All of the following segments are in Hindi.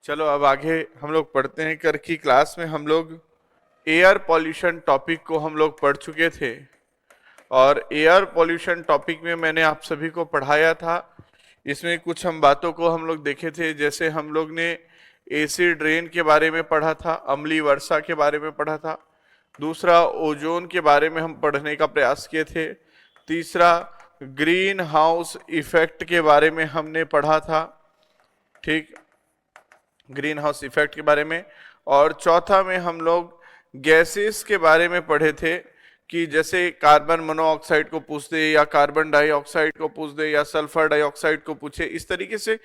चलो अब आगे हम लोग पढ़ते हैं। कर की क्लास में हम लोग एयर पॉल्यूशन टॉपिक को हम लोग पढ़ चुके थे और एयर पॉल्यूशन टॉपिक में मैंने आप सभी को पढ़ाया था। इसमें कुछ हम बातों को हम लोग देखे थे, जैसे हम लोग ने एसिड रेन के बारे में पढ़ा था, अम्लीय वर्षा के बारे में पढ़ा था। दूसरा, ओजोन के बारे में हम पढ़ने का प्रयास किए थे। तीसरा, ग्रीन हाउस इफेक्ट के बारे में हमने पढ़ा था, ठीक, ग्रीन हाउस इफेक्ट के बारे में। और चौथा में हम लोग गैसेस के बारे में पढ़े थे कि जैसे कार्बन मोनोऑक्साइड को पूछ दे या कार्बन डाइऑक्साइड को पूछ दे या सल्फर डाइऑक्साइड को पूछे, इस तरीके से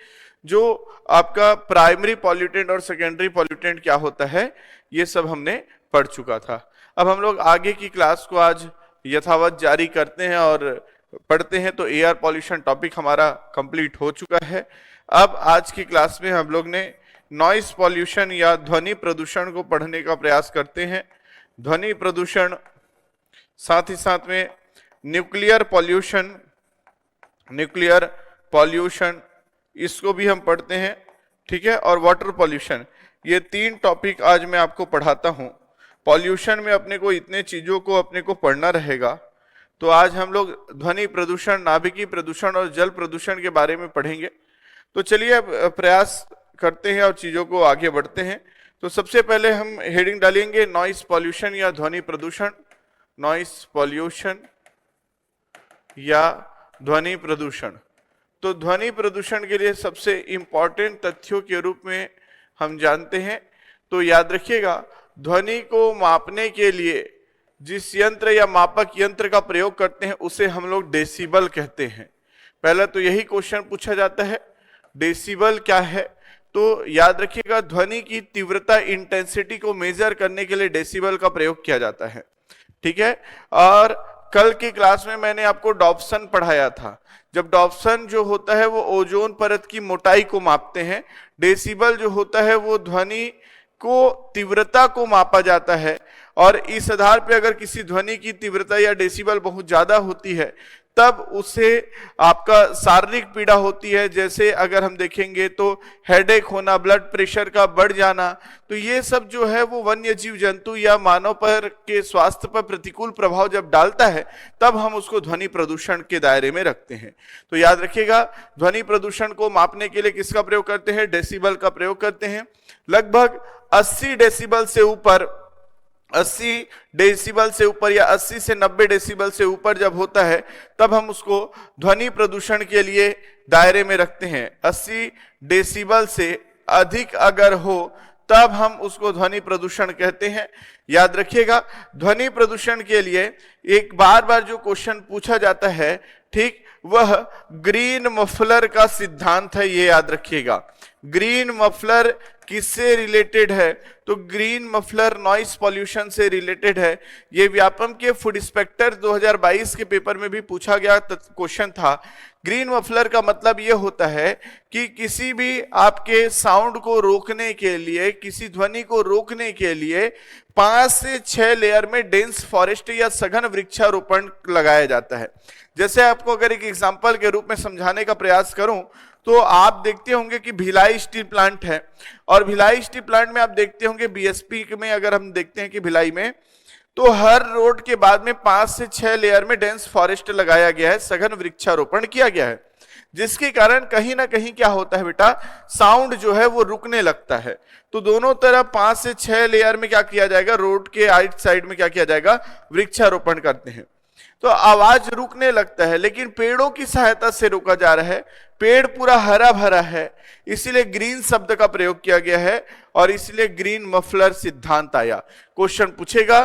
जो आपका प्राइमरी पॉल्यूटेंट और सेकेंडरी पॉल्यूटेंट क्या होता है, ये सब हमने पढ़ चुका था। अब हम लोग आगे की क्लास को आज यथावत जारी करते हैं और पढ़ते हैं। तो एयर पॉल्यूशन टॉपिक हमारा कंप्लीट हो चुका है। अब आज की क्लास में हम लोग ने नॉइस पॉल्यूशन या ध्वनि प्रदूषण को पढ़ने का प्रयास करते हैं। ध्वनि प्रदूषण, साथ ही साथ में न्यूक्लियर पॉल्यूशन इसको भी हम पढ़ते हैं, ठीक है। और वाटर पॉल्यूशन, ये तीन टॉपिक आज मैं आपको पढ़ाता हूं। पॉल्यूशन में अपने को इतने चीजों को अपने को पढ़ना रहेगा, तो आज हम लोग ध्वनि प्रदूषण, नाभिकीय प्रदूषण और जल प्रदूषण के बारे में पढ़ेंगे। तो चलिए अब प्रयास करते हैं और चीजों को आगे बढ़ते हैं। तो सबसे पहले हम हेडिंग डालेंगे नॉइस पॉल्यूशन या ध्वनि प्रदूषण। नॉइस पॉल्यूशन या ध्वनि प्रदूषण। तो ध्वनि प्रदूषण के लिए सबसे इंपॉर्टेंट तथ्यों के रूप में हम जानते हैं, तो याद रखिएगा, ध्वनि को मापने के लिए जिस यंत्र या मापक यंत्र का प्रयोग करते हैं उसे हम लोग डेसिबल कहते हैं। पहला तो यही क्वेश्चन पूछा जाता है, डेसिबल क्या है। तो याद रखिएगा, ध्वनि की तीव्रता, इंटेंसिटी को मेजर करने के लिए डेसिबल का प्रयोग किया जाता है, ठीक है। और कल की क्लास में मैंने आपको डॉप्सन पढ़ाया था। जब डॉप्सन जो होता है वो ओजोन परत की मोटाई को मापते हैं, डेसिबल जो होता है वो ध्वनि को तीव्रता को मापा जाता है। और इस आधार पे अगर किसी ध्वनि की तीव्रता या डेसिबल बहुत ज्यादा होती है तब उसे आपका शारीरिक पीड़ा होती है। जैसे अगर हम देखेंगे तो हेडेक होना, ब्लड प्रेशर का बढ़ जाना, तो ये सब जो है वो वन्य जीव जंतु या मानव पर के स्वास्थ्य पर प्रतिकूल प्रभाव जब डालता है तब हम उसको ध्वनि प्रदूषण के दायरे में रखते हैं। तो याद रखिएगा, ध्वनि प्रदूषण को मापने के लिए किसका प्रयोग करते हैं? डेसिबल का प्रयोग करते हैं। लगभग 80 डेसिबल से ऊपर, 80 डेसिबल से ऊपर या 80 से 90 डेसिबल से ऊपर जब होता है तब हम उसको ध्वनि प्रदूषण के लिए दायरे में रखते हैं। 80 डेसिबल से अधिक अगर हो तब हम उसको ध्वनि प्रदूषण कहते हैं। याद रखिएगा, ध्वनि प्रदूषण के लिए एक बार जो क्वेश्चन पूछा जाता है, ठीक, वह ग्रीन मफलर का सिद्धांत है। ये याद रखिएगा, ग्रीन मफलर किससे रिलेटेड है? तो ग्रीन मफलर नॉइस पॉल्यूशन से रिलेटेड है। ये व्यापम के फूड इंस्पेक्टर 2022 के पेपर में भी पूछा गया क्वेश्चन था। ग्रीन मफलर का मतलब ये होता है कि किसी भी आपके साउंड को रोकने के लिए, किसी ध्वनि को रोकने के लिए 5 से 6 लेयर में डेंस फॉरेस्ट या सघन वृक्षारोपण लगाया जाता है। जैसे आपको अगर एक एग्जांपल के रूप में समझाने का प्रयास करूं तो आप देखते होंगे कि भिलाई स्टील प्लांट है, और भिलाई स्टील प्लांट में आप देखते होंगे बीएसपी में, अगर हम देखते हैं कि भिलाई में, तो हर रोड के बाद में 5 से 6 लेयर में डेंस फॉरेस्ट लगाया गया है, सघन वृक्षारोपण किया गया है, जिसके कारण कहीं ना कहीं क्या होता है बेटा, साउंड जो है वो रुकने लगता है। तो दोनों तरफ 5 से 6 लेयर में क्या किया जाएगा, रोड के आइट साइड में क्या किया जाएगा, वृक्षारोपण करते हैं। तो आवाज रुकने लगता है, लेकिन पेड़ों की सहायता से रोका जा रहा है। पेड़ पूरा हरा भरा है, इसीलिए ग्रीन शब्द का प्रयोग किया गया है और इसलिए ग्रीन मफलर सिद्धांत आया। क्वेश्चन पूछेगा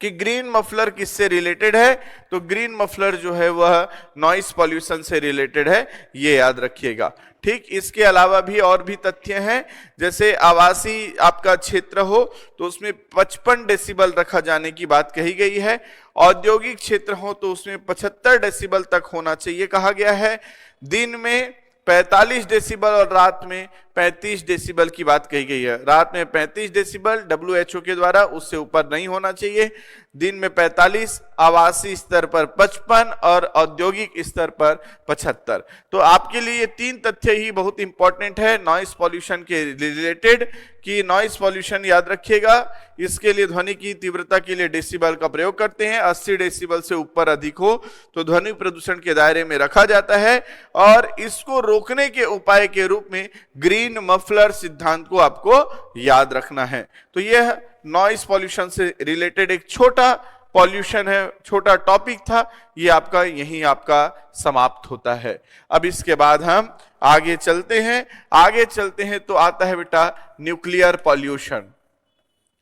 कि ग्रीन मफलर किससे रिलेटेड है, तो ग्रीन मफलर जो है वह नॉइस पॉल्यूशन से रिलेटेड है, ये याद रखिएगा, ठीक। इसके अलावा भी और भी तथ्य हैं, जैसे आवासीय आपका क्षेत्र हो तो उसमें 55 डेसिबल रखा जाने की बात कही गई है। औद्योगिक क्षेत्र हो तो उसमें 75 डेसिबल तक होना चाहिए कहा गया है। दिन में 45 डेसिबल और रात में 35 डेसिबल की बात कही गई है। रात में 35 डेसिबल WHO के द्वारा, उससे ऊपर नहीं होना चाहिए। दिन में 45, आवासीय स्तर पर 55 और औद्योगिक स्तर पर 75। तो आपके लिए ये 3 तथ्य ही बहुत इंपॉर्टेंट है नॉइस पॉल्यूशन के रिलेटेड, कि नॉइस पॉल्यूशन याद रखिएगा, इसके लिए ध्वनि की तीव्रता के लिए डेसिबल का प्रयोग करते हैं। 80 डेसिबल से ऊपर अधिक हो तो ध्वनि प्रदूषण के दायरे में रखा जाता है, और इसको रोकने के उपाय के रूप में ग्रीन मफलर सिद्धांत को आपको याद रखना है। तो यह नॉइस पॉल्यूशन से रिलेटेड एक छोटा पॉल्यूशन है, छोटा टॉपिक था, ये आपका यहीं आपका समाप्त होता है। अब इसके बाद हम आगे चलते हैं। आगे चलते हैं तो आता है बेटा न्यूक्लियर पॉल्यूशन।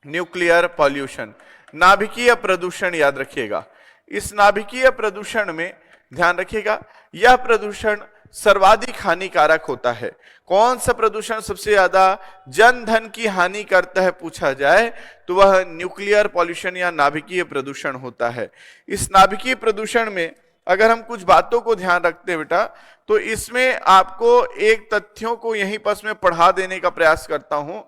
न्यूक्लियर पॉल्यूशन, नाभिकीय प्रदूषण याद रखिएगा। इस नाभिकीय प्रदूषण में ध्यान रखिएगा, यह प्रदूषण सर्वाधिक हानिकारक होता है। कौन सा प्रदूषण सबसे ज्यादा जन धन की हानि करता है पूछा जाए तो वह न्यूक्लियर पॉल्यूशन या नाभिकीय प्रदूषण होता है। इस नाभिकीय प्रदूषण में अगर हम कुछ बातों को ध्यान रखते हैं बेटा, तो इसमें आपको एक तथ्यों को यहीं पर मैं पढ़ा देने का प्रयास करता हूं।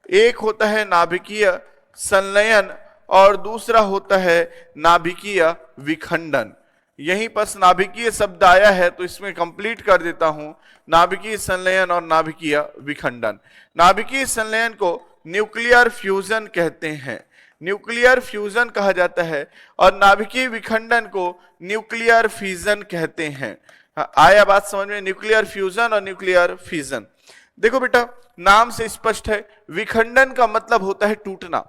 एक होता है नाभिकीय संलयन और दूसरा होता है नाभिकीय विखंडन। यहीं पर नाभिकीय शब्द आया है तो इसमें कंप्लीट कर देता हूं, नाभिकीय संलयन और नाभिकीय विखंडन। नाभिकीय संलयन को न्यूक्लियर फ्यूजन कहते हैं, न्यूक्लियर फ्यूजन कहा जाता है, और नाभिकीय विखंडन को न्यूक्लियर फिजन कहते हैं। आया बात समझ में, न्यूक्लियर फ्यूजन और न्यूक्लियर फिजन। देखो बेटा, नाम से स्पष्ट है, विखंडन का मतलब होता है टूटना।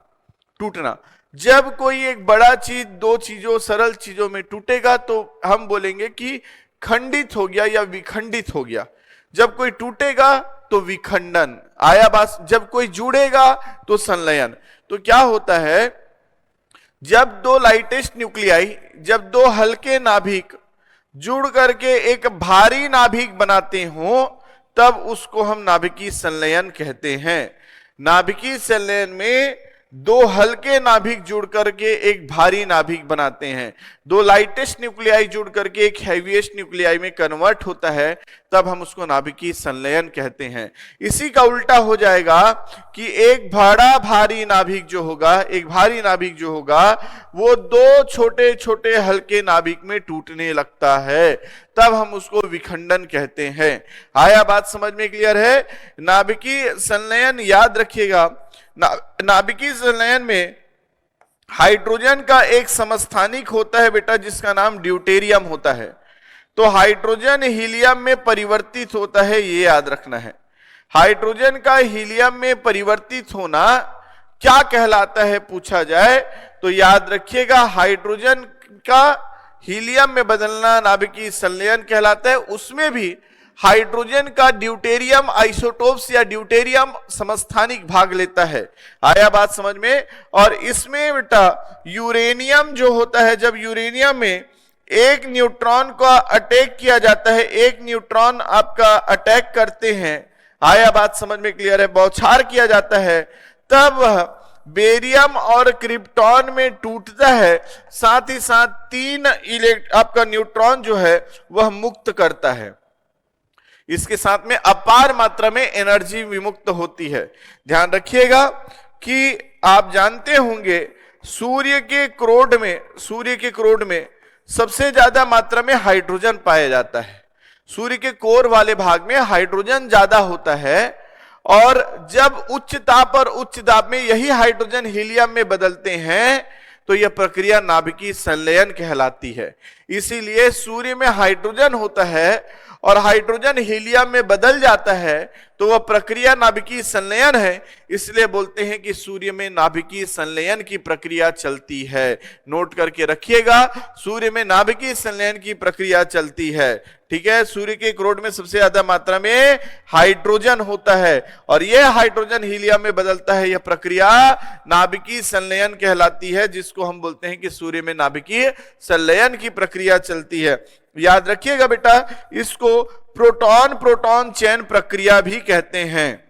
टूटना, जब कोई एक बड़ा चीज दो चीजों सरल चीजों में टूटेगा तो हम बोलेंगे कि खंडित हो गया या विखंडित हो गया। जब कोई टूटेगा तो विखंडन। आया बात, जब कोई जुड़ेगा तो संलयन। तो क्या होता है, जब दो लाइटेस्ट न्यूक्लियाई, जब दो हल्के नाभिक जुड़ करके एक भारी नाभिक बनाते हो तब उसको हम नाभिकीय संलयन कहते हैं। नाभिकीय संलयन में दो हल्के नाभिक जुड़ करके एक भारी नाभिक बनाते हैं, दो लाइटेस्ट न्यूक्लियाई जुड़ करके एक हैवीएस्ट न्यूक्लियाई में कन्वर्ट होता है, तब हम उसको नाभिकीय संलयन कहते हैं। इसी का उल्टा हो जाएगा कि एक बड़ा भारी नाभिक जो होगा, एक भारी नाभिक जो होगा वो दो छोटे छोटे हल्के नाभिक में टूटने लगता है, तब हम उसको विखंडन कहते हैं। आया बात समझ में, क्लियर है? नाभिकीय संलयन याद रखिएगा, नाभिकीय संलयन में हाइड्रोजन का एक समस्थानिक होता है बेटा, जिसका नाम ड्यूटेरियम होता है। तो हाइड्रोजन हीलियम में परिवर्तित होता है, ये याद रखना है। हाइड्रोजन का हीलियम में परिवर्तित होना क्या कहलाता है पूछा जाए तो याद रखिएगा, हाइड्रोजन का हीलियम में बदलना नाभिकीय संलयन कहलाता है। उसमें भी हाइड्रोजन का ड्यूटेरियम आइसोटोप्स या ड्यूटेरियम समस्थानिक भाग लेता है। आया बात समझ में? और इसमें बेटा यूरेनियम जो होता है, जब यूरेनियम में एक न्यूट्रॉन का अटैक किया जाता है, एक न्यूट्रॉन आपका अटैक करते हैं, आया बात समझ में, क्लियर है, बौछार किया जाता है, तब बेरियम और क्रिप्टॉन में टूटता है, साथ ही साथ 3 आपका न्यूट्रॉन जो है वह मुक्त करता है। इसके साथ में अपार मात्रा में एनर्जी विमुक्त होती है। ध्यान रखिएगा कि आप जानते होंगे सूर्य के क्रोड में सबसे ज्यादा मात्रा में हाइड्रोजन पाया जाता है। सूर्य के कोर वाले भाग में हाइड्रोजन ज्यादा होता है, और जब उच्च ताप और उच्च दाब में यही हाइड्रोजन हीलियम में बदलते हैं तो यह प्रक्रिया नाभिकीय संलयन कहलाती है। इसीलिए सूर्य में हाइड्रोजन होता है और हाइड्रोजन हीलियम में बदल जाता है तो वह प्रक्रिया नाभिकीय संलयन है। इसलिए बोलते हैं कि सूर्य में नाभिकीय संलयन की प्रक्रिया चलती है। नोट करके रखिएगा, सूर्य में नाभिकीय संलयन की प्रक्रिया चलती है। ठीक है, सूर्य के क्रोड में सबसे ज्यादा मात्रा में हाइड्रोजन होता है और यह हाइड्रोजन हीलियम में बदलता है। यह प्रक्रिया नाभिकीय संलयन कहलाती है, जिसको हम बोलते हैं कि सूर्य में नाभिकीय संलयन की प्रक्रिया चलती है। याद रखिएगा बेटा, इसको प्रोटॉन प्रोटॉन चयन प्रक्रिया भी कहते हैं।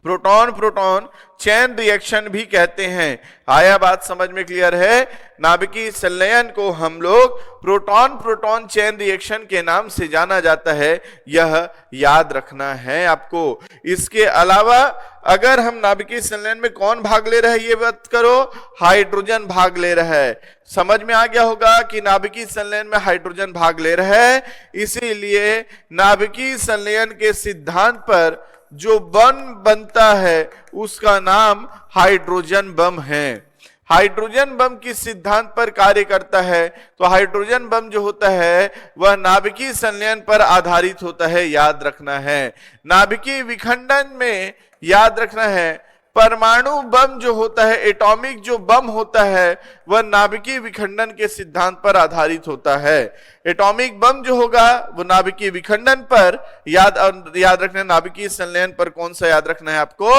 प्रोटॉन प्रोटॉन चैन रिएक्शन भी कहते हैं। आया बात समझ में क्लियर है? नाभिकीय संलयन को हम लोग प्रोटॉन प्रोटॉन चैन रिएक्शन के नाम से जाना जाता है, यह याद रखना है आपको। इसके अलावा अगर हम नाभिकीय संलयन में कौन भाग ले रहा है ये बात करो, हाइड्रोजन भाग ले रहा है। समझ में आ गया होगा कि नाभिकीय संलयन में हाइड्रोजन भाग ले रहा है, इसीलिए नाभिकीय संलयन के सिद्धांत पर जो बम बनता है उसका नाम हाइड्रोजन बम है। हाइड्रोजन बम किस सिद्धांत पर कार्य करता है? तो हाइड्रोजन बम जो होता है वह नाभिकीय संलयन पर आधारित होता है, याद रखना है। नाभिकीय विखंडन में याद रखना है, परमाणु बम जो होता है, एटॉमिक जो बम होता है वह नाभिकीय विखंडन के सिद्धांत पर आधारित होता है। एटॉमिक बम जो होगा वो नाभिकीय विखंडन पर याद रखना है। नाभिकीय संलयन पर कौन सा याद रखना है आपको?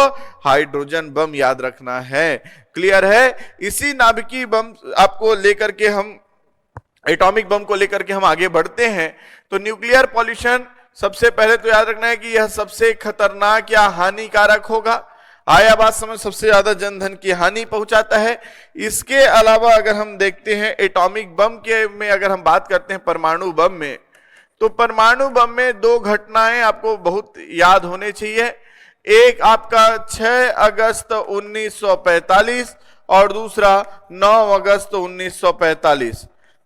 हाइड्रोजन बम याद रखना है। क्लियर है? इसी नाभिकीय बम आपको लेकर के हम, एटॉमिक बम को लेकर के हम आगे बढ़ते हैं। तो न्यूक्लियर पॉल्यूशन सबसे पहले तो याद रखना है कि यह सबसे खतरनाक या हानिकारक होगा। आया बात समझ? सबसे ज्यादा जनधन की हानि पहुंचाता है। इसके अलावा अगर हम देखते हैं एटॉमिक बम के में अगर हम बात करते हैं परमाणु बम में, तो परमाणु बम में दो घटनाएं आपको बहुत याद होने चाहिए। एक आपका 6 अगस्त 1945 और दूसरा 9 अगस्त 1945।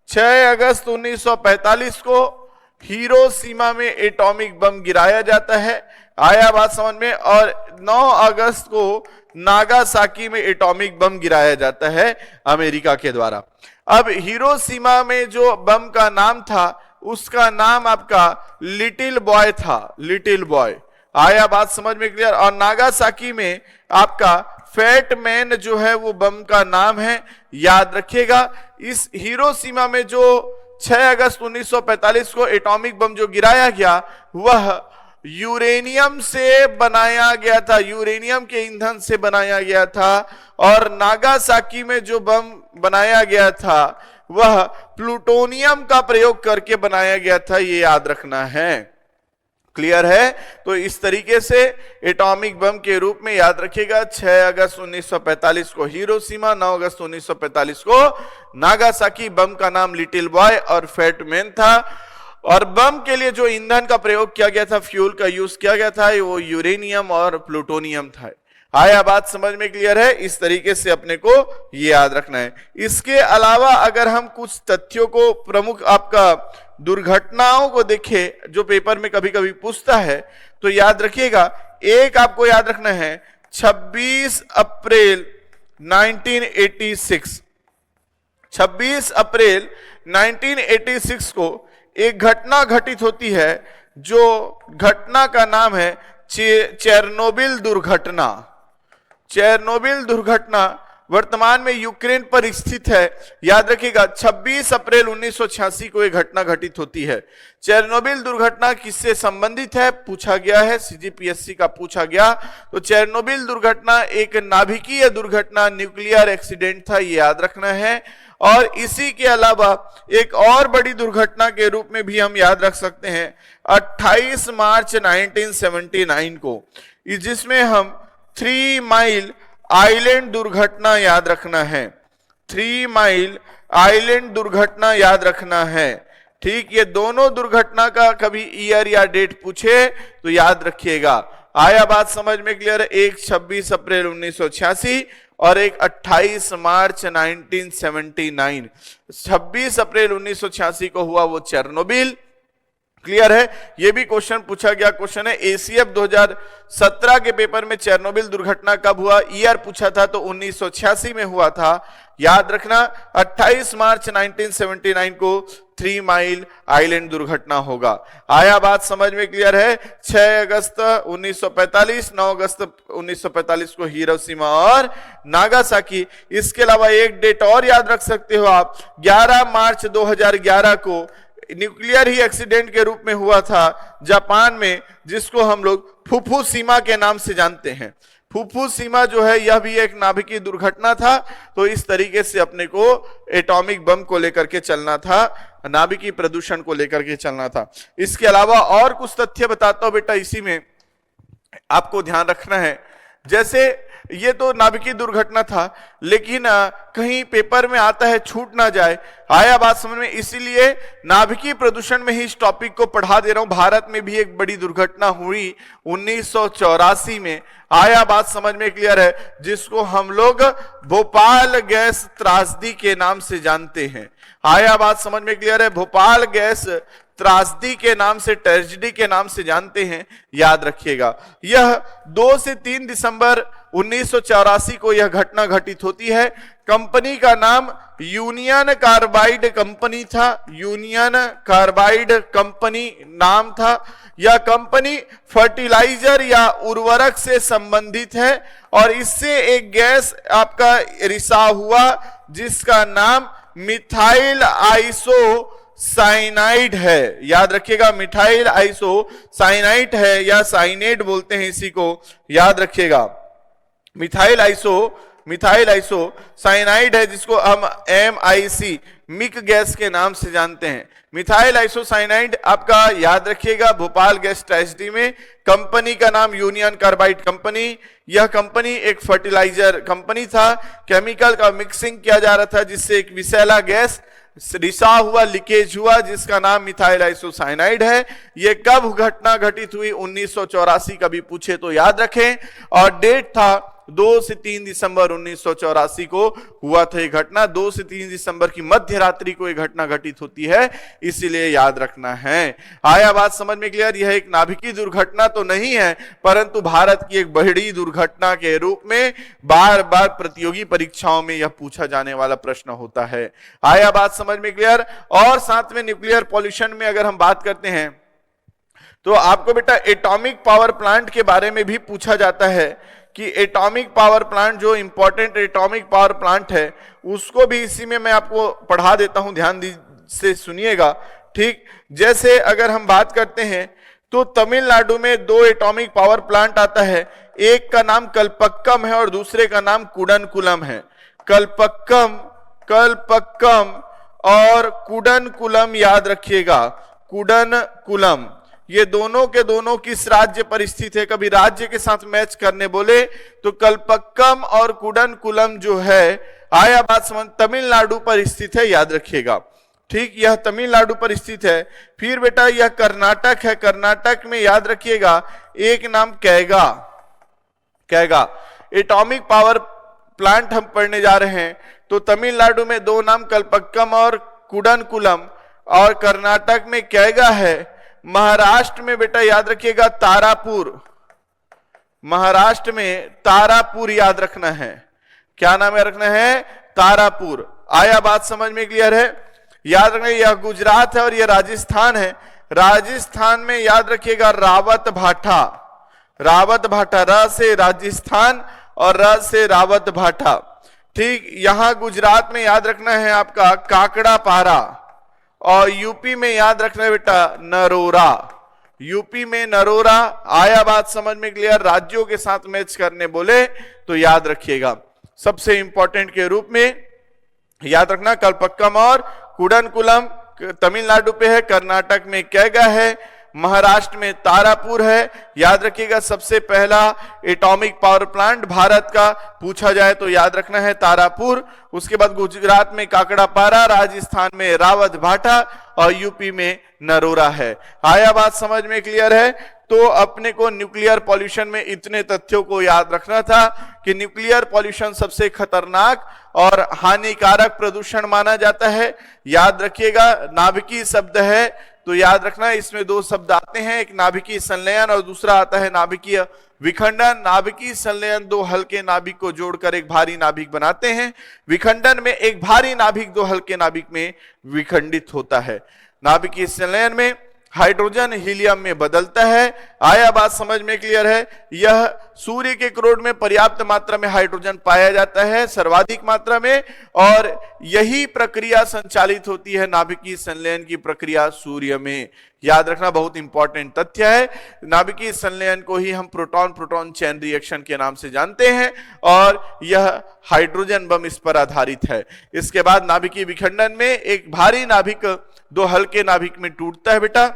6 अगस्त 1945 को हिरोशिमा में एटॉमिक बम गिराया जाता है। आया बात समझ में? और 9 अगस्त को नागासाकी में एटॉमिक बम गिराया जाता है अमेरिका के द्वारा। अब हिरोशिमा में जो बम का नाम था उसका नाम आपका लिटिल बॉय था, लिटिल बॉय। आया बात समझ में क्लियर? और नागासाकी में आपका फैट मैन जो है वो बम का नाम है, याद रखिएगा। इस हिरोशिमा में जो 6 अगस्त 1945 को एटॉमिक बम जो गिराया गया वह यूरेनियम से बनाया गया था, यूरेनियम के ईंधन से बनाया गया था। और नागासाकी में जो बम बनाया गया था वह प्लूटोनियम का प्रयोग करके बनाया गया था, ये याद रखना है। क्लियर है? तो इस तरीके से एटॉमिक बम के रूप में याद रखिएगा। 6 अगस्त 1945 को हिरोशिमा, 9 अगस्त 1945 को नागासाकी। बम का नाम लिटिल बॉय और फैट मैन था। और बम के लिए जो ईंधन का प्रयोग किया गया था, फ्यूल का यूज किया गया था, वो यूरेनियम और प्लूटोनियम था। आया बात समझ में क्लियर है? इस तरीके से अपने को ये याद रखना है। इसके अलावा अगर हम कुछ तथ्यों को, प्रमुख आपका दुर्घटनाओं को देखें जो पेपर में कभी कभी पूछता है, तो याद रखिएगा। एक आपको याद रखना है 26 अप्रैल 1986। 26 अप्रैल 1986 को एक घटना घटित होती है, जो घटना का नाम है चेरनोबिल दुर्घटना। चेरनोबिल दुर्घटना वर्तमान में यूक्रेन पर स्थित है। याद रखिएगा 26 अप्रैल 1986 को यह घटना घटित होती है। चेरनोबिल दुर्घटना किससे संबंधित है पूछा गया है, सीजीपीएससी का पूछा गया। तो चेरनोबिल दुर्घटना एक नाभिकीय दुर्घटना, न्यूक्लियर एक्सीडेंट था, ये याद रखना है। और इसी के अलावा एक और बड़ी दुर्घटना के रूप में भी हम याद रख सकते हैं 28 मार्च 1979 को, जिसमें हम 3 माइल आइलैंड दुर्घटना याद रखना है। 3 माइल आइलैंड दुर्घटना याद रखना है। ठीक, ये दोनों दुर्घटना का कभी ईयर या डेट पूछे तो याद रखिएगा। आया बात समझ में क्लियर है? एक 26 अप्रैल 1986 और एक 28 मार्च 1979। 26 अप्रैल 1986 को हुआ वो चेरनोबिल। क्लियर है? ये भी क्वेश्चन पूछा गया क्वेश्चन है। एसीएफ 2017 के पेपर में चेरनोबिल दुर्घटना कब हुआ, ईयर पूछा था, तो 1986 में हुआ था। याद रखना 28 मार्च 1979 को 3 माइल आइलैंड दुर्घटना होगा। आया बात समझ में क्लियर है? 6 अगस्त 1945, 9 अगस्त 1945 को हिरोशिमा और नागासाकी। इसके अलावा एक डेट और याद रख सकते हो आप, 11 मार्च 2011 को न्यूक्लियर ही एक्सीडेंट के रूप में हुआ था जापान में, जिसको हम लोग फुकुशिमा के नाम से जानते हैं। फुकुशिमा जो है यह भी एक नाभिकीय दुर्घटना था। तो इस तरीके से अपने को एटॉमिक बम को लेकर के चलना था, नाभिकीय प्रदूषण को लेकर के चलना था। इसके अलावा और कुछ तथ्य बताता हूं बेटा, इसी में आपको ध्यान रखना है। जैसे ये तो नाभिकीय दुर्घटना था, लेकिन कहीं पेपर में आता है छूट ना जाए, आया बात समझ में, इसीलिए नाभिकीय प्रदूषण में ही इस टॉपिक को पढ़ा दे रहा हूं। भारत में भी एक बड़ी दुर्घटना हुई 1984 में, आया बात समझ में क्लियर है, जिसको हम लोग भोपाल गैस त्रासदी के नाम से जानते हैं। आया बात समझ में क्लियर है, भोपाल गैस त्रासदी के नाम से, ट्रेजेडी के नाम से जानते हैं, याद रखिएगा। यह 2 से 3 दिसंबर 1984 को यह घटना घटित होती है। कंपनी का नाम यूनियन कार्बाइड कंपनी था, यूनियन कार्बाइड कंपनी नाम था। यह कंपनी फर्टिलाइजर या उर्वरक से संबंधित है और इससे एक गैस आपका रिसाव हुआ जिसका नाम मिथाइल आइसो साइनाइड है, याद रखिएगा, मिथाइल आइसो साइनाइड है या साइनेट बोलते हैं इसी को, याद रखिएगा। मिथाइल आइसो साइनाइड है, जिसको हम MIC मिक गैस के नाम से जानते हैं। मिथाइल आइसो साइनाइड आपका याद रखिएगा, भोपाल गैस ट्रेजेडी में। कंपनी का नाम यूनियन कार्बाइड कंपनी। यह कंपनी एक फर्टिलाइजर कंपनी था, केमिकल का मिक्सिंग किया जा रहा था जिससे एक विषैला गैस रिसाव हुआ, लीकेज हुआ, जिसका नाम मिथाइल आइसोसाइनाइड है। यह कब घटना घटित हुई? 1984, कभी पूछे तो याद रखें। और डेट था 2 से 3 दिसंबर 1984 को हुआ था ये घटना। 2 से 3 दिसंबर की मध्य रात्रि को यह घटना घटित होती है, इसीलिए याद रखना है। आया बात समझ में क्लियर? यह एक नाभिकीय दुर्घटना तो नहीं है, परंतु भारत की एक बड़ी दुर्घटना के रूप में बार बार प्रतियोगी परीक्षाओं में यह पूछा जाने वाला प्रश्न होता है। आया बात समझ में क्लियर? और साथ में न्यूक्लियर पॉल्यूशन में अगर हम बात करते हैं तो आपको बेटा एटॉमिक पावर प्लांट के बारे में भी पूछा जाता है कि एटॉमिक पावर प्लांट, जो इंपॉर्टेंट एटॉमिक पावर प्लांट है, उसको भी इसी में मैं आपको पढ़ा देता हूं, ध्यान से सुनिएगा। ठीक, जैसे अगर हम बात करते हैं तो तमिलनाडु में 2 एटॉमिक पावर प्लांट आता है, एक का नाम कल्पक्कम है और दूसरे का नाम कुडनकुलम है। कल्पक्कम और कुडनकुलम याद रखिएगा, कुडनकुलम, ये दोनों के दोनों किस राज्य पर स्थित है? कभी राज्य के साथ मैच करने बोले तो कल्पक्कम और कुडनकुलम जो है, आया बात समझ, तमिलनाडु पर स्थित है, याद रखिएगा। ठीक, यह तमिलनाडु पर स्थित है। फिर बेटा यह कर्नाटक है, कर्नाटक में याद रखिएगा एक नाम कैगा एटॉमिक पावर प्लांट हम पढ़ने जा रहे हैं। तो तमिलनाडु में 2 नाम कल्पक्कम और कुडनकुलम, और कर्नाटक में कैगा है। महाराष्ट्र में बेटा याद रखिएगा तारापुर, महाराष्ट्र में तारापुर याद रखना है। क्या नाम याद रखना है? तारापुर। आया बात समझ में क्लियर है? याद रखना, यह गुजरात है और यह राजस्थान है। राजस्थान में याद रखिएगा रावत भाटा, र से राजस्थान और र से रावत भाटा। ठीक, यहां गुजरात में याद रखना है आपका काकड़ा पारा, और यूपी में याद रखना है बेटा नरोरा, यूपी में नरोरा। आया बात समझ में क्लियर? राज्यों के साथ मैच करने बोले तो याद रखिएगा, सबसे इंपॉर्टेंट के रूप में याद रखना कल्पक्कम और कुडनकुलम तमिलनाडु पे है, कर्नाटक में कैगा है, महाराष्ट्र में तारापुर है। याद रखिएगा सबसे पहला एटॉमिक पावर प्लांट भारत का पूछा जाए तो याद रखना है तारापुर। उसके बाद गुजरात में काकड़ापारा, राजस्थान में रावत भाटा और यूपी में नरोरा है। आया बात समझ में क्लियर है? तो अपने को न्यूक्लियर पॉल्यूशन में इतने तथ्यों को याद रखना था कि न्यूक्लियर पॉल्यूशन सबसे खतरनाक और हानिकारक प्रदूषण माना जाता है। याद रखिएगा नाभिकीय शब्द है तो याद रखना इसमें 2 शब्द आते हैं, एक नाभिकीय संलयन और दूसरा आता है नाभिकीय विखंडन। नाभिकीय संलयन 2 हल्के नाभिक को जोड़कर एक भारी नाभिक बनाते हैं। विखंडन में एक भारी नाभिक 2 हल्के नाभिक में विखंडित होता है। नाभिकीय संलयन में हाइड्रोजन हीलियम में बदलता है। आया बात समझ में क्लियर है? यह सूर्य के क्रोड में पर्याप्त मात्रा में हाइड्रोजन पाया जाता है, सर्वाधिक मात्रा में, और यही प्रक्रिया संचालित होती है नाभिकीय संलयन की प्रक्रिया सूर्य में। याद रखना बहुत इंपॉर्टेंट तथ्य है। नाभिकीय संलयन को ही हम प्रोटॉन प्रोटॉन चेन रिएक्शन के नाम से जानते हैं और यह हाइड्रोजन बम इस पर आधारित है। इसके बाद नाभिकीय विखंडन में एक भारी नाभिक 2 हल्के नाभिक में टूटता है बेटा,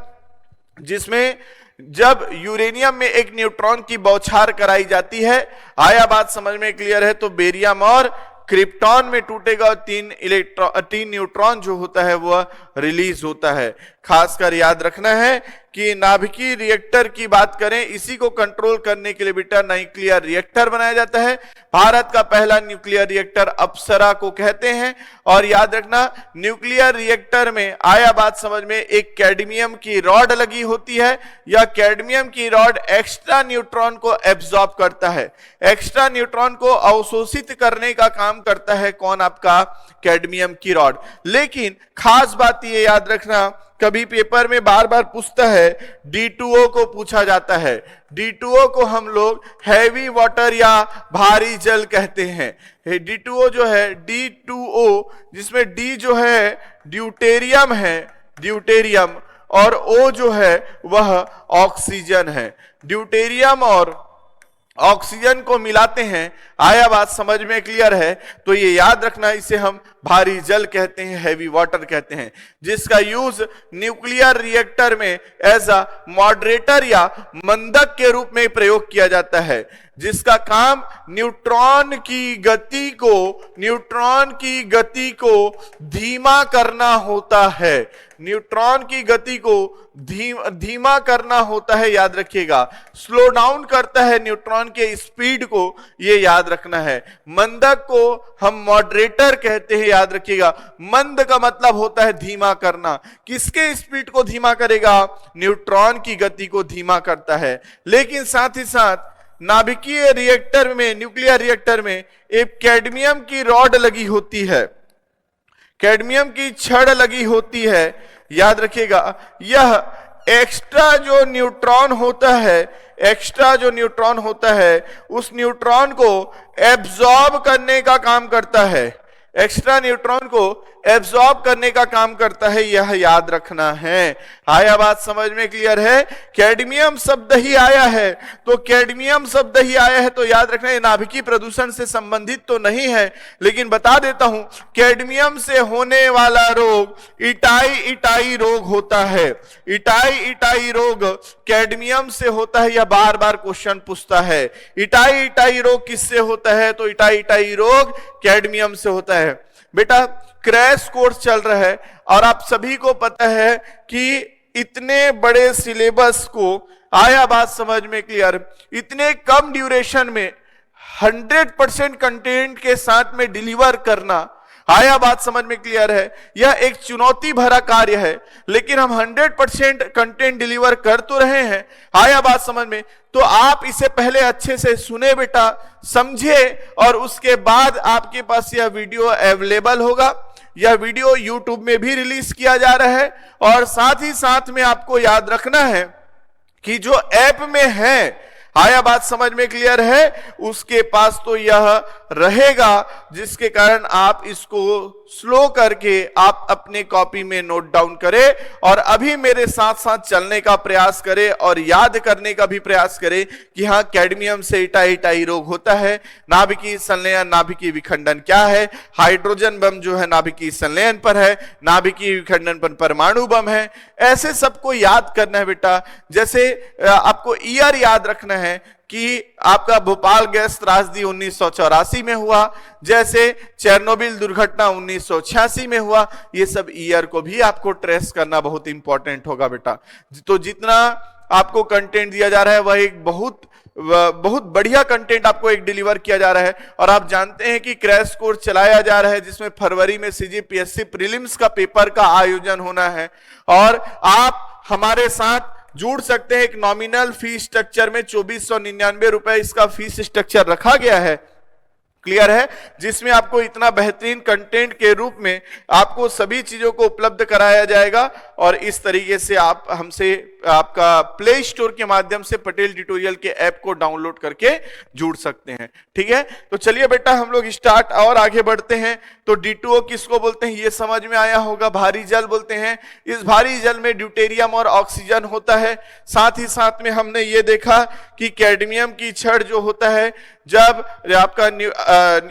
जिसमें जब यूरेनियम में एक न्यूट्रॉन की बौछार कराई जाती है, आया बात समझ में क्लियर है, तो बेरियम और क्रिप्टॉन में टूटेगा और तीन न्यूट्रॉन जो होता है वह रिलीज होता है। खासकर याद रखना है कि नाभिकीय रिएक्टर की बात करें, इसी को कंट्रोल करने के लिए बेटा न्यूक्लियर रिएक्टर बनाया जाता है। भारत का पहला न्यूक्लियर रिएक्टर अप्सरा को कहते हैं। और याद रखना, न्यूक्लियर रिएक्टर में आया बात समझ में, एक कैडमियम की रॉड लगी होती है। यह कैडमियम की रॉड एक्स्ट्रा न्यूट्रॉन को एब्जॉर्ब करता है, एक्स्ट्रा न्यूट्रॉन को अवशोषित करने का काम करता है कौन? आपका कैडमियम की रॉड। लेकिन खास बात ये याद रखना, कभी पेपर में बार बार पूछता है, D2O को पूछा जाता है। D2O को हम लोग हैवी वाटर या भारी जल कहते हैं। D2O जो है, D2O जिसमें D जो है ड्यूटेरियम है, ड्यूटेरियम, और O जो है वह ऑक्सीजन है। ड्यूटेरियम और ऑक्सीजन को मिलाते हैं, आया बात समझ में क्लियर है? तो ये याद रखना, इसे हम भारी जल कहते हैं, हैवी वाटर कहते हैं, जिसका यूज न्यूक्लियर रिएक्टर में एज अ मॉडरेटर या मंदक के रूप में प्रयोग किया जाता है, जिसका काम न्यूट्रॉन की गति को धीमा करना होता है। न्यूट्रॉन की गति को धीमा करना होता है, याद रखिएगा। स्लो डाउन करता है न्यूट्रॉन के स्पीड को, ये याद रखना है। मंदक को हम मॉडरेटर कहते हैं, याद रखिएगा। मंद का मतलब होता है धीमा करना। किसके स्पीड को धीमा करेगा? न्यूट्रॉन की गति को धीमा करता है। लेकिन साथ ही साथ नाभिकीय रिएक्टर में, न्यूक्लियर रिएक्टर में एक कैडमियम की रॉड लगी होती है, कैडमियम की छड़ लगी होती है, याद रखिएगा। यह एक्स्ट्रा जो न्यूट्रॉन होता है उस न्यूट्रॉन को एब्जॉर्ब करने का काम करता है, एक्स्ट्रा न्यूट्रॉन को एब्जॉर्ब करने का काम करता है, यह याद रखना है। आया बात समझ में क्लियर है? कैडमियम शब्द ही आया है, तो कैडमियम शब्द ही आया है तो याद रखना, ये नाभिकीय प्रदूषण से संबंधित तो नहीं है, लेकिन बता देता हूं, कैडमियम से होने वाला रोग इटाई रोग होता है। इटाई रोग कैडमियम से होता है, यह बार बार क्वेश्चन पूछता है। इटाई रोग किससे होता है? तो इटाई रोग कैडमियम से होता है। बेटा क्रैश कोर्स चल रहा है और आप सभी को पता है कि इतने बड़े सिलेबस को, आया बात समझ में क्लियर, इतने कम ड्यूरेशन में 100% कंटेंट के साथ में डिलीवर करना, आया बात समझ में क्लियर है? यह एक चुनौती भरा कार्य है, लेकिन हम 100% कंटेंट डिलीवर कर तो रहे हैं। आया बात समझ में? तो आप इसे पहले अच्छे से सुने बेटा, समझे, और उसके बाद आपके पास यह वीडियो अवेलेबल होगा। यह वीडियो YouTube में भी रिलीज किया जा रहा है, और साथ ही साथ में आपको याद रखना है कि जो ऐप में है, आया बात समझ में क्लियर है, उसके पास तो यह रहेगा, जिसके कारण आप इसको स्लो करके आप अपने कॉपी में नोट डाउन करें और अभी मेरे साथ साथ चलने का प्रयास करें और याद करने का भी प्रयास करें कि हाँ, कैडमियम से इटाई रोग होता है। नाभिकीय संलयन, नाभिकीय विखंडन क्या है? हाइड्रोजन बम जो है नाभिकीय संलयन पर है, नाभिकीय विखंडन पर परमाणु बम है। ऐसे सबको याद करना है बेटा। जैसे आपको ईयर याद रखना है कि आपका भोपाल गैस त्रासदी 1984 में हुआ, जैसे चेरनोबिल दुर्घटना 1986 में हुआ। ये सब ईयर को भी आपको ट्रेस करना बहुत इंपॉर्टेंट होगा बेटा। तो जितना आपको कंटेंट दिया जा रहा है वह एक बहुत बढ़िया कंटेंट आपको एक डिलीवर किया जा रहा है। और आप जानते हैं कि क्रैश कोर्स चलाया जा रहा है, जिसमें फरवरी में CGPSC प्रीलिम्स का पेपर का आयोजन होना है, और आप हमारे साथ जुड़ सकते हैं। एक नॉमिनल फीस स्ट्रक्चर में 2499 रुपए इसका फीस स्ट्रक्चर रखा गया है, क्लियर है, जिसमें आपको इतना बेहतरीन कंटेंट के रूप में आपको सभी चीजों को उपलब्ध कराया जाएगा। और इस तरीके से आप हमसे आपका प्ले स्टोर के माध्यम से पटेल ट्यूटोरियल के ऐप को डाउनलोड करके जुड़ सकते हैं। ठीक है, तो चलिए बेटा हम लोग स्टार्ट और आगे बढ़ते हैं। तो D2O किसको बोलते हैं ये समझ में आया होगा, भारी जल बोलते हैं। इस भारी जल में ड्यूटेरियम और ऑक्सीजन होता है। साथ ही साथ में हमने ये देखा कि कैडमियम की छड़ जो होता है, जब आपका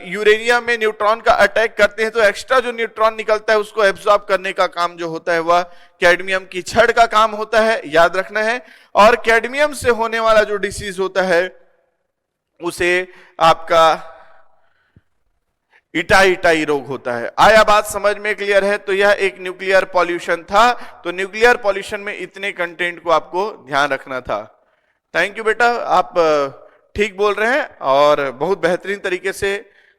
यूरेनियम में न्यूट्रॉन का अटैक करते हैं तो एक्स्ट्रा जो न्यूट्रॉन निकलता है उसको एब्जॉर्ब करने का काम जो होता है वह कैडमियम की छड़ का काम होता है, याद रखना है। और कैडमियम से होने वाला जो डिसीज होता है उसे आपका इटाई रोग होता है। आया बात समझ में क्लियर है? तो यह एक न्यूक्लियर पॉल्यूशन था। तो न्यूक्लियर पॉल्यूशन में इतने कंटेंट को आपको ध्यान रखना था। थैंक यू बेटा, आप ठीक बोल रहे हैं और बहुत बेहतरीन तरीके से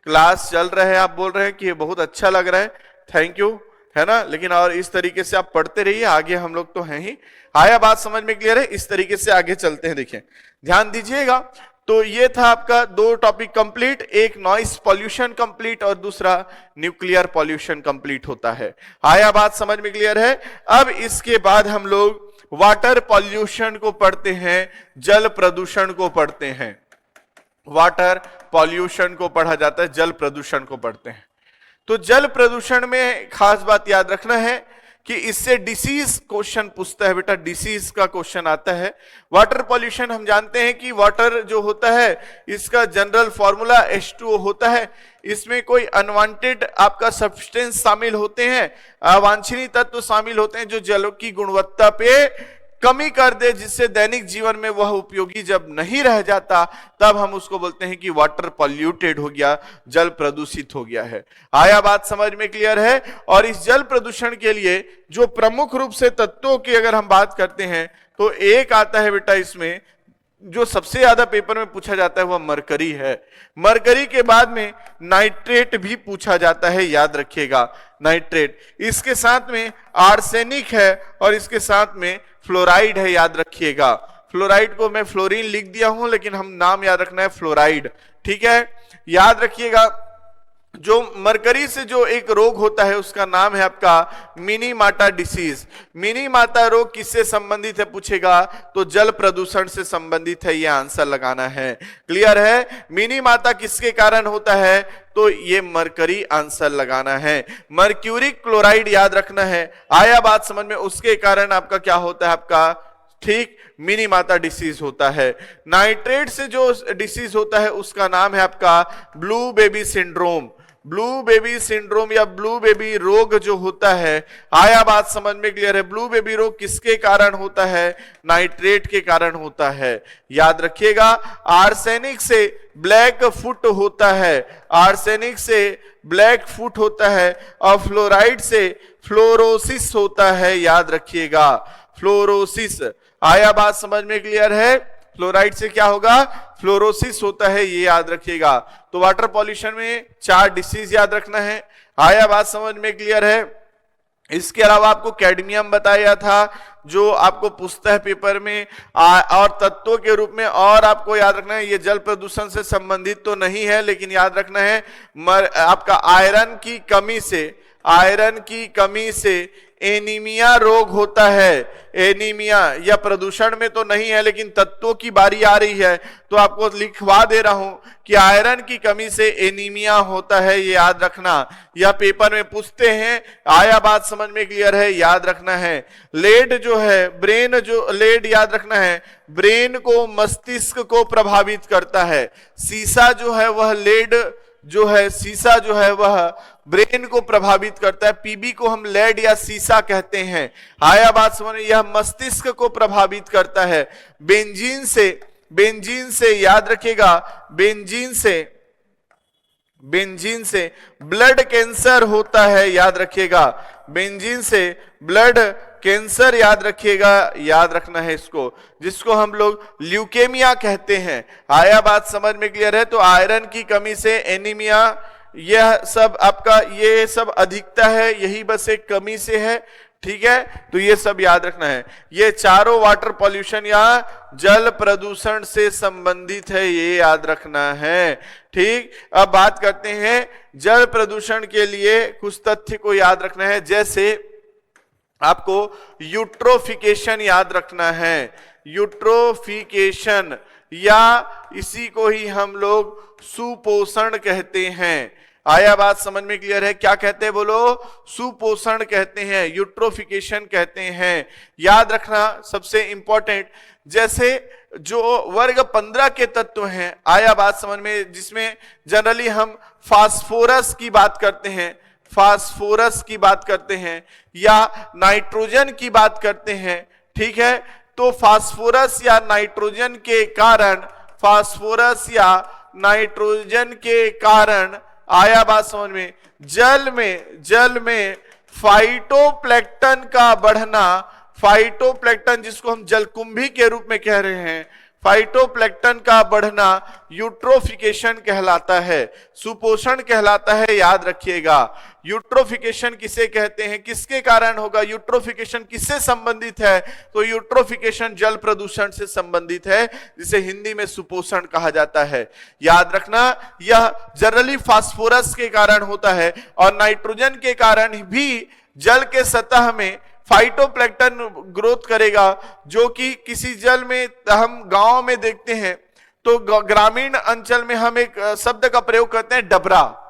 क्लास चल रहा है। आप बोल रहे हैं कि ये बहुत अच्छा लग रहा है, थैंक यू, है ना। लेकिन और इस तरीके से आप पढ़ते रहिए, आगे हम लोग तो हैं ही। आया बात समझ में क्लियर है? इस तरीके से आगे चलते हैं, देखिए ध्यान दीजिएगा। तो ये था आपका 2 टॉपिक कंप्लीट, एक नॉइस पॉल्यूशन कंप्लीट और दूसरा न्यूक्लियर पॉल्यूशन कंप्लीट होता है। आया बात समझ में क्लियर है? अब इसके बाद हम लोग वाटर पॉल्यूशन को पढ़ते हैं, जल प्रदूषण को पढ़ते हैं। वाटर पॉल्यूशन को पढ़ा जाता है, जल प्रदूषण को पढ़ते हैं। तो जल प्रदूषण में खास बात याद रखना है कि इससे डिसीज क्वेश्चन पूछता है बेटा, डिसीज का क्वेश्चन आता है। वाटर पॉल्यूशन हम जानते हैं कि वाटर जो होता है इसका जनरल फॉर्मूला H2O होता है। इसमें कोई अनवांटेड आपका सब्सटेंस शामिल होते हैं, अवांछनीय तत्व शामिल होते हैं जो जल की गुणवत्ता पे कमी कर दे, जिससे दैनिक जीवन में वह उपयोगी जब नहीं रह जाता तब हम उसको बोलते हैं कि वाटर पॉल्यूटेड हो गया, जल प्रदूषित हो गया है। आया बात समझ में क्लियर है? और इस जल प्रदूषण के लिए जो प्रमुख रूप से तत्वों की अगर हम बात करते हैं तो एक आता है बेटा, इसमें जो सबसे ज्यादा पेपर में पूछा जाता है वह मरकरी है। मरकरी के बाद में नाइट्रेट भी पूछा जाता है, याद रखिएगा नाइट्रेट। इसके साथ में आर्सेनिक है और इसके साथ में फ्लोराइड है, याद रखिएगा। फ्लोराइड को मैं फ्लोरीन लिख दिया हूं लेकिन हम नाम याद रखना है फ्लोराइड, ठीक है, याद रखिएगा। जो मरकरी से जो एक रोग होता है उसका नाम है आपका मिनीमाटा डिसीज। मिनीमाटा रोग किससे संबंधित है पूछेगा तो जल प्रदूषण से संबंधित है, यह आंसर लगाना है। क्लियर है? मिनीमाटा किसके कारण होता है तो ये मरकरी आंसर लगाना है। मर्क्यूरिक क्लोराइड याद रखना है। आया बात समझ में? उसके कारण आपका क्या होता है, आपका ठीक मिनीमाटा डिसीज होता है। नाइट्रेट से जो डिसीज होता है उसका नाम है आपका blue baby syndrome. Blue baby syndrome या ब्लू बेबी रोग जो होता है, आया बात समझ में क्लियर है? ब्लू बेबी रोग किसके कारण होता है? नाइट्रेट के कारण होता है, याद रखिएगा। आर्सेनिक से ब्लैक फुट होता है, आर्सेनिक से ब्लैक फुट होता है और फ्लोराइड से फ्लोरोसिस होता है, याद रखिएगा फ्लोरोसिस। आया बात समझ में क्लियर है? फ्लोराइड से क्या होगा? फ्लोरोसिस होता है, ये याद रखिएगा। तो वाटर पॉल्यूशन में 4 डिसीज याद रखना है। आया बात समझ में क्लियर है? इसके अलावा आपको कैडमियम बताया था जो आपको पूछता है पेपर में और तत्वों के रूप में, और आपको याद रखना है ये जल प्रदूषण से संबंधित तो नहीं है लेकिन याद रखना है आपका आयरन की कमी से, आयरन की कमी से एनीमिया रोग होता है। एनीमिया या प्रदूषण में तो नहीं है लेकिन तत्वों की बारी आ रही है तो आपको लिखवा दे रहा हूं कि आयरन की कमी से एनीमिया होता है, ये याद रखना। यह पेपर में पूछते हैं। आया बात समझ में क्लियर है? याद रखना है। लेड जो है, ब्रेन जो लेड याद रखना है, ब्रेन को मस्तिष्क को प्रभावित करता है। सीसा जो है वह लेड जो है, सीसा जो है वह ब्रेन को प्रभावित करता है। पीबी को हम लेड या सीसा कहते हैं। आया बात समझ में? यह मस्तिष्क को प्रभावित करता है। बेंजीन से, बेंजीन से याद रखिएगा, बेंजीन से ब्लड कैंसर होता है, याद रखिएगा। बेंजीन से ब्लड कैंसर याद रखिएगा, याद रखना है इसको, जिसको हम लोग ल्यूकेमिया कहते हैं। आया बात समझ में क्लियर है? तो आयरन की कमी से एनीमिया, यह सब आपका ये सब अधिकता है, यही बस एक कमी से है, ठीक है। तो ये सब याद रखना है। ये चारों वाटर पॉल्यूशन या जल प्रदूषण से संबंधित है, ये याद रखना है, ठीक। अब बात करते हैं जल प्रदूषण के लिए कुछ तथ्य को याद रखना है। जैसे आपको यूट्रोफिकेशन याद रखना है। यूट्रोफिकेशन या इसी को ही हम लोग सुपोषण कहते हैं। आया बात समझ में क्लियर है? क्या कहते हैं बोलो? सुपोषण कहते हैं, यूट्रोफिकेशन कहते हैं। याद रखना सबसे इंपॉर्टेंट। जैसे जो वर्ग 15 के तत्व हैं, आया बात समझ में, जिसमें जनरली हम फास्फोरस की बात करते हैं। फास्फोरस की बात करते हैं या नाइट्रोजन की बात करते हैं, ठीक है, तो फास्फोरस या नाइट्रोजन के कारण, फास्फोरस या नाइट्रोजन के कारण, आया बात समझ में, जल में फाइटोप्लैंक्टन का बढ़ना, फाइटोप्लैंक्टन जिसको हम जलकुंभी के रूप में कह रहे हैं, फाइटोप्लैंक्टन का बढ़ना यूट्रोफिकेशन कहलाता है, सुपोषण कहलाता है। याद रखिएगा, यूट्रोफिकेशन किसे कहते हैं, किसके कारण होगा, यूट्रोफिकेशन किससे संबंधित है, तो यूट्रोफिकेशन जल प्रदूषण से संबंधित है, जिसे हिंदी में सुपोषण कहा जाता है। याद रखना, यह जनरली फास्फोरस के कारण होता है और नाइट्रोजन के कारण भी जल के सतह में फाइटोप्लैंक्टन ग्रोथ करेगा, जो कि किसी जल में, हम गांव में देखते हैं तो ग्रामीण अंचल में हम एक शब्द का प्रयोग करते हैं डबरा,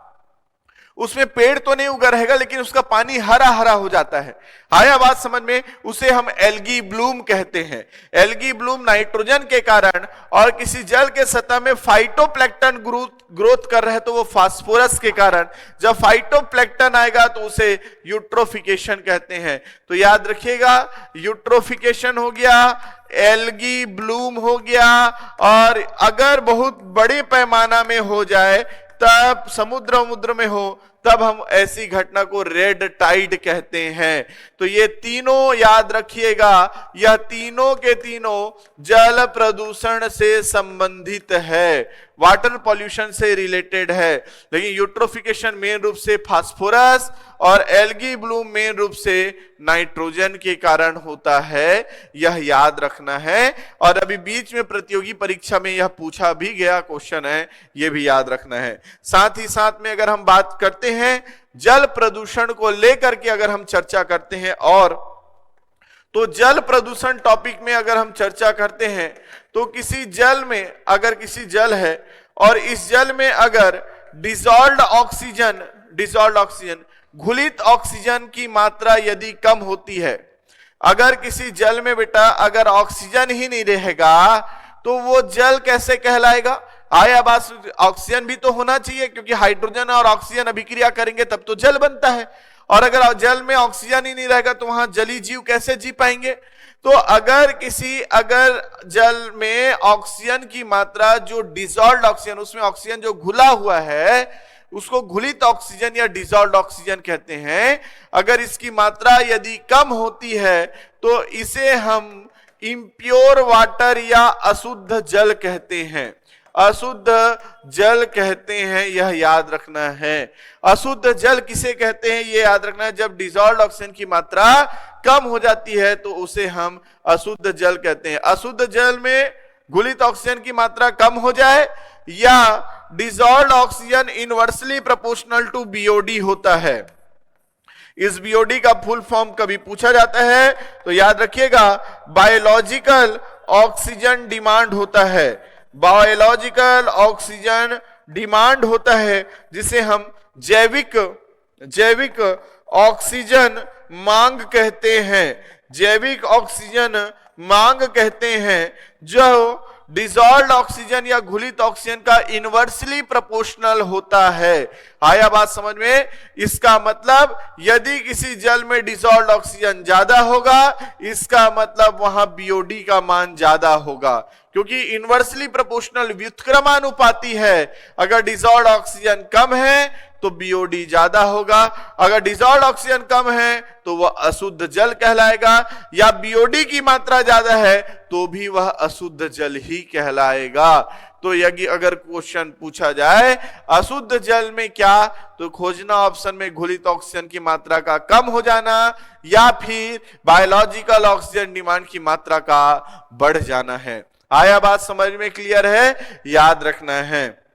उसमें पेड़ तो नहीं उगा रहेगा लेकिन उसका पानी हरा हरा हो जाता है। आया बात समझ में, उसे हम एल्गी ब्लूम कहते हैं। एल्गी ब्लूम नाइट्रोजन के कारण और किसी जल के सतह में फाइटोप्लैंक्टन ग्रोथ कर रहे हैं तो वो फास्फोरस के कारण, जब फाइटोप्लैंक्टन आएगा तो उसे यूट्रोफिकेशन कहते हैं। तो याद रखिएगा, यूट्रोफिकेशन हो गया, एल्गी ब्लूम हो गया, और अगर बहुत बड़े पैमाना में हो जाए, तब समुद्र में हो, तब हम ऐसी घटना को रेड टाइड कहते हैं। तो ये तीनों याद रखिएगा, यह तीनों के तीनों जल प्रदूषण से संबंधित है, वाटर पॉल्यूशन से रिलेटेड है। लेकिन यूट्रोफिकेशन मेन रूप से फास्फोरस और एल्गी ब्लूम मेन रूप से नाइट्रोजन के कारण होता है, यह याद रखना है। और अभी बीच में प्रतियोगी परीक्षा में यह पूछा भी गया क्वेश्चन है, यह भी याद रखना है। साथ ही साथ में अगर हम बात करते हैं जल प्रदूषण को लेकर के, अगर हम चर्चा करते हैं, और तो जल प्रदूषण टॉपिक में अगर हम चर्चा करते हैं तो किसी जल में, अगर किसी जल है और इस जल में अगर डिसॉल्व्ड ऑक्सीजन, घुलित ऑक्सीजन की मात्रा यदि कम होती है, अगर किसी जल में बेटा अगर ऑक्सीजन ही नहीं रहेगा तो वो जल कैसे कहलाएगा। आया बात, ऑक्सीजन भी तो होना चाहिए, क्योंकि हाइड्रोजन और ऑक्सीजन अभिक्रिया करेंगे तब तो जल बनता है, और अगर जल में ऑक्सीजन ही नहीं रहेगा तो वहां जली जीव कैसे जी पाएंगे। तो अगर जल में ऑक्सीजन की मात्रा, जो डिसॉल्व्ड ऑक्सीजन, उसमें ऑक्सीजन जो घुला हुआ है उसको घुलित ऑक्सीजन या डिसॉल्व्ड ऑक्सीजन कहते हैं, अगर इसकी मात्रा यदि कम होती है तो इसे हम इम्प्योर वाटर या अशुद्ध जल कहते हैं, अशुद्ध जल कहते हैं, यह याद रखना है। अशुद्ध जल किसे कहते हैं ये याद रखना है, जब डिसॉल्व्ड ऑक्सीजन की मात्रा कम हो जाती है तो उसे हम अशुद्ध जल कहते हैं। अशुद्ध जल में घुलित ऑक्सीजन की मात्रा कम हो जाए या dissolved oxygen inversely proportional to BOD होता है। इस बीओडी का फुल फॉर्म कभी पूछा जाता है तो याद रखिएगा, बायोलॉजिकल ऑक्सीजन डिमांड होता है, बायोलॉजिकल ऑक्सीजन डिमांड होता है, जिसे हम जैविक ऑक्सीजन मांग कहते हैं, जैविक ऑक्सीजन मांग कहते हैं, जो डिसॉल्व्ड ऑक्सीजन या घुलित ऑक्सीजन का इनवर्सली प्रोपोर्शनल होता है। आया बात समझ में, इसका मतलब यदि किसी जल में डिसॉल्व्ड ऑक्सीजन ज्यादा होगा, इसका मतलब वहां बीओडी का मान ज्यादा होगा, क्योंकि इनवर्सली प्रोपोर्शनल व्युत्क्रमानुपाती है। अगर डिसॉल्व्ड ऑक्सीजन कम है तो बीओडी ज्यादा होगा, अगर डिसॉल्व्ड ऑक्सीजन कम है तो वह अशुद्ध जल कहलाएगा, या बीओडी की मात्रा ज्यादा है तो भी वह अशुद्ध जल ही कहलाएगा। तो यदि अगर क्वेश्चन पूछा जाए अशुद्ध जल में क्या, तो खोजना ऑप्शन में घुलित ऑक्सीजन की मात्रा का कम हो जाना या फिर बायोलॉजिकल ऑक्सीजन डिमांड की मात्रा का बढ़ जाना है। आया बात समझ में, क्लियर है, याद रखना है।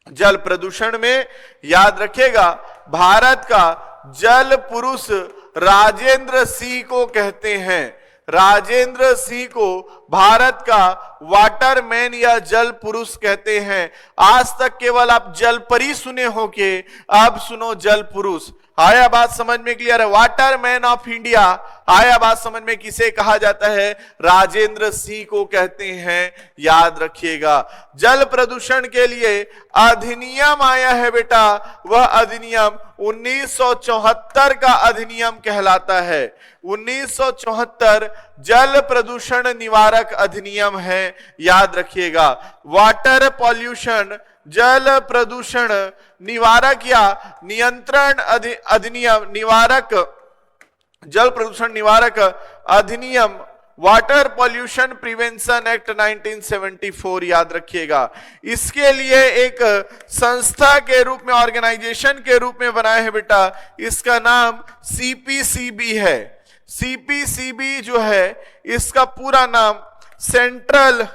जल प्रदूषण में याद रखेगा, भारत का जल पुरुष राजेंद्र सिंह को कहते हैं, राजेंद्र सिंह को भारत का वाटरमैन या जल पुरुष कहते हैं। आज तक केवल आप जल परी सुने हो के, अब सुनो जल पुरुष। आया बात समझ में क्लियर है? वाटर मैन ऑफ इंडिया, आया बात समझ में किसे कहा जाता है? राजेंद्र सिंह को कहते हैं, याद रखिएगा। जल प्रदूषण के लिए अधिनियम आया है बेटा, वह अधिनियम 1974 का अधिनियम कहलाता है। 1974 जल प्रदूषण निवारक अधिनियम है, याद रखिएगा। वाटर पॉल्यूशन, जल प्रदूषण निवारक या नियंत्रण अधिनियम, निवारक, जल प्रदूषण निवारक अधिनियम, वाटर पॉल्यूशन प्रिवेंशन एक्ट 1974, याद रखिएगा। इसके लिए एक संस्था के रूप में, ऑर्गेनाइजेशन के रूप में बनाया है बेटा, इसका नाम सीपीसीबी है। सीपीसीबी जो है इसका पूरा नाम सेंट्रल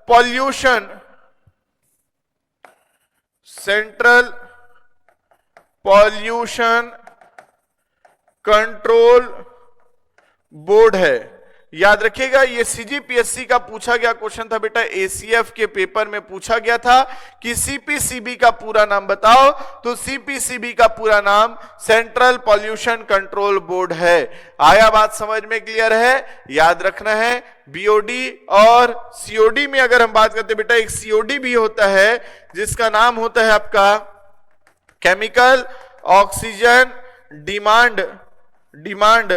पॉल्यूशन कंट्रोल बोर्ड है, याद रखिएगा। ये सीजीपीएससी का पूछा गया क्वेश्चन था बेटा, एसीएफ के पेपर में पूछा गया था कि सीपीसीबी का पूरा नाम बताओ, तो सीपीसीबी का पूरा नाम सेंट्रल पॉल्यूशन कंट्रोल बोर्ड है। आया बात समझ में क्लियर है? याद रखना है। बीओडी और सीओडी में अगर हम बात करते बेटा, एक सीओडी भी होता है जिसका नाम होता है आपका केमिकल ऑक्सीजन डिमांड।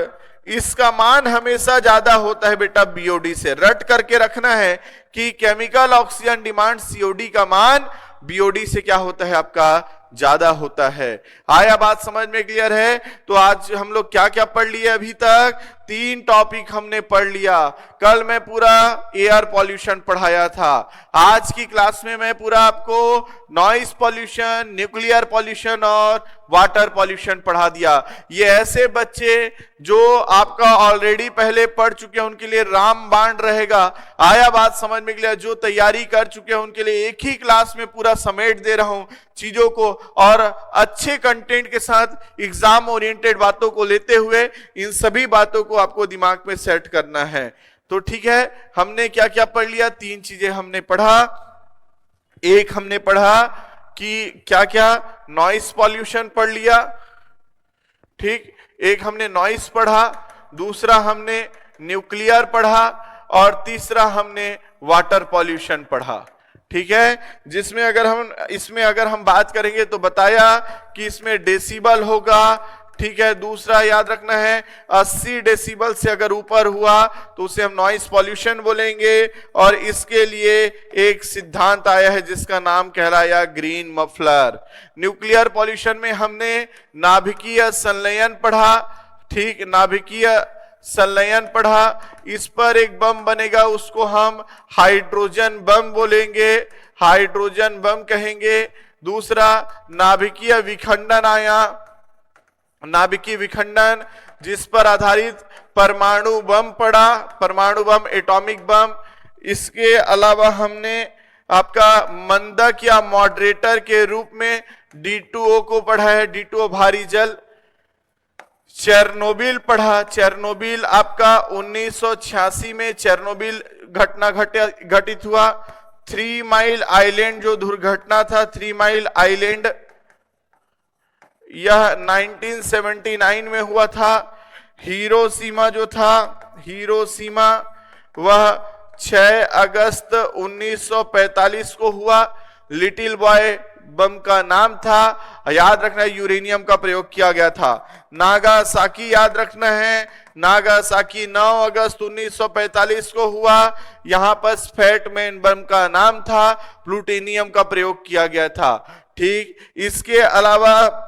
इसका मान हमेशा ज्यादा होता है बेटा बीओडी से, रट करके रखना है कि केमिकल ऑक्सीजन डिमांड सीओडी का मान बीओडी से क्या होता है आपका? ज्यादा होता है। आया बात समझ में क्लियर है? तो आज हम लोग क्या क्या पढ़ लिए अभी तक? 3 टॉपिक हमने पढ़ लिया। कल मैं पूरा एयर पॉल्यूशन पढ़ाया था, आज की क्लास में मैं पूरा आपको नॉइस पॉल्यूशन, न्यूक्लियर पॉल्यूशन और वाटर पॉल्यूशन पढ़ा दिया। ये ऐसे बच्चे जो आपका ऑलरेडी पहले पढ़ चुके हैं उनके लिए रामबाण रहेगा। आया बात समझ में क्लियर? जो तैयारी कर चुके हैं उनके लिए एक ही क्लास में पूरा समेट दे रहा हूं चीजों को, और अच्छे कंटेंट के साथ एग्जाम ओरिएंटेड बातों को लेते हुए इन सभी बातों को आपको दिमाग में सेट करना है। तो ठीक है, हमने क्या क्या पढ़ लिया? 3 चीजें हमने पढ़ा। एक हमने पढ़ा कि क्या क्या, नॉइस पॉल्यूशन पढ़ लिया, ठीक। एक हमने नॉइस पढ़ा, दूसरा हमने न्यूक्लियर पढ़ा, और तीसरा हमने वाटर पॉल्यूशन पढ़ा, ठीक है। जिसमें अगर हम बात करेंगे तो बताया कि इसमें डेसिबल होगा, ठीक है। दूसरा याद रखना है 80 डेसिबल से अगर ऊपर हुआ तो उसे हम नॉइस पॉल्यूशन बोलेंगे, और इसके लिए एक सिद्धांत आया है जिसका नाम कहलाया ग्रीन मफलर। न्यूक्लियर पॉल्यूशन में हमने नाभिकीय संलयन पढ़ा, ठीक, नाभिकीय संलयन पढ़ा। इस पर एक बम बनेगा, उसको हम हाइड्रोजन बम बोलेंगे, हाइड्रोजन बम कहेंगे। दूसरा नाभिकीय विखंडन आया, नाभिकीय विखंडन, जिस पर आधारित परमाणु बम पढ़ा, परमाणु बम, एटॉमिक बम। इसके अलावा हमने आपका मंदक या मॉडरेटर के रूप में D2O को पढ़ा है, D2O भारी जल। चेरनोबिल पढ़ा, चेरनोबिल आपका 1986 में चेरनोबिल घटना घटित हुआ। 3 माइल आइलैंड जो दुर्घटना था, 3 माइल आइलैंड, यह 1979 में हुआ था। हिरोशिमा जो था, हिरोशिमा, वह 6 अगस्त 1945 को हुआ। लिटिल बॉय बम का नाम था, याद रखना है, यूरेनियम का प्रयोग किया गया था। नागासाकी याद रखना है, नागासाकी 9 अगस्त 1945 को हुआ। यहां पर फैटमैन बम का नाम था, प्लूटोनियम का प्रयोग किया गया था, ठीक। इसके अलावा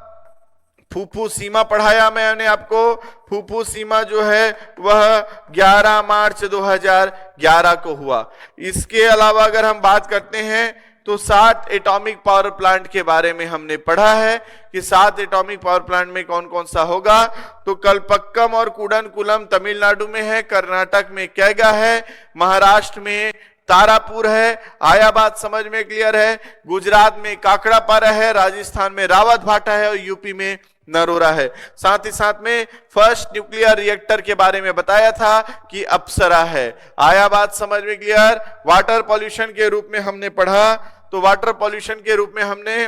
फुकुशिमा पढ़ाया मैंने आपको। फुकुशिमा जो है वह 11 मार्च 2011 को हुआ। इसके अलावा अगर हम बात करते हैं तो 7 एटॉमिक पावर प्लांट के बारे में हमने पढ़ा है कि 7 एटॉमिक पावर प्लांट में कौन कौन सा होगा। तो कलपक्कम और कुडनकुलम तमिलनाडु में है, कर्नाटक में कैगा है, महाराष्ट्र में तारापुर है। आया बात समझ में क्लियर है? गुजरात में काकड़ापारा है, राजस्थान में रावत भाटा है, और यूपी में नरोरा है। साथ ही साथ में फर्स्ट न्यूक्लियर रिएक्टर के बारे में बताया था कि अप्सरा है। आया बात समझ में क्लियर? वाटर पॉल्यूशन के रूप में हमने पढ़ा, तो वाटर पॉल्यूशन के रूप में हमने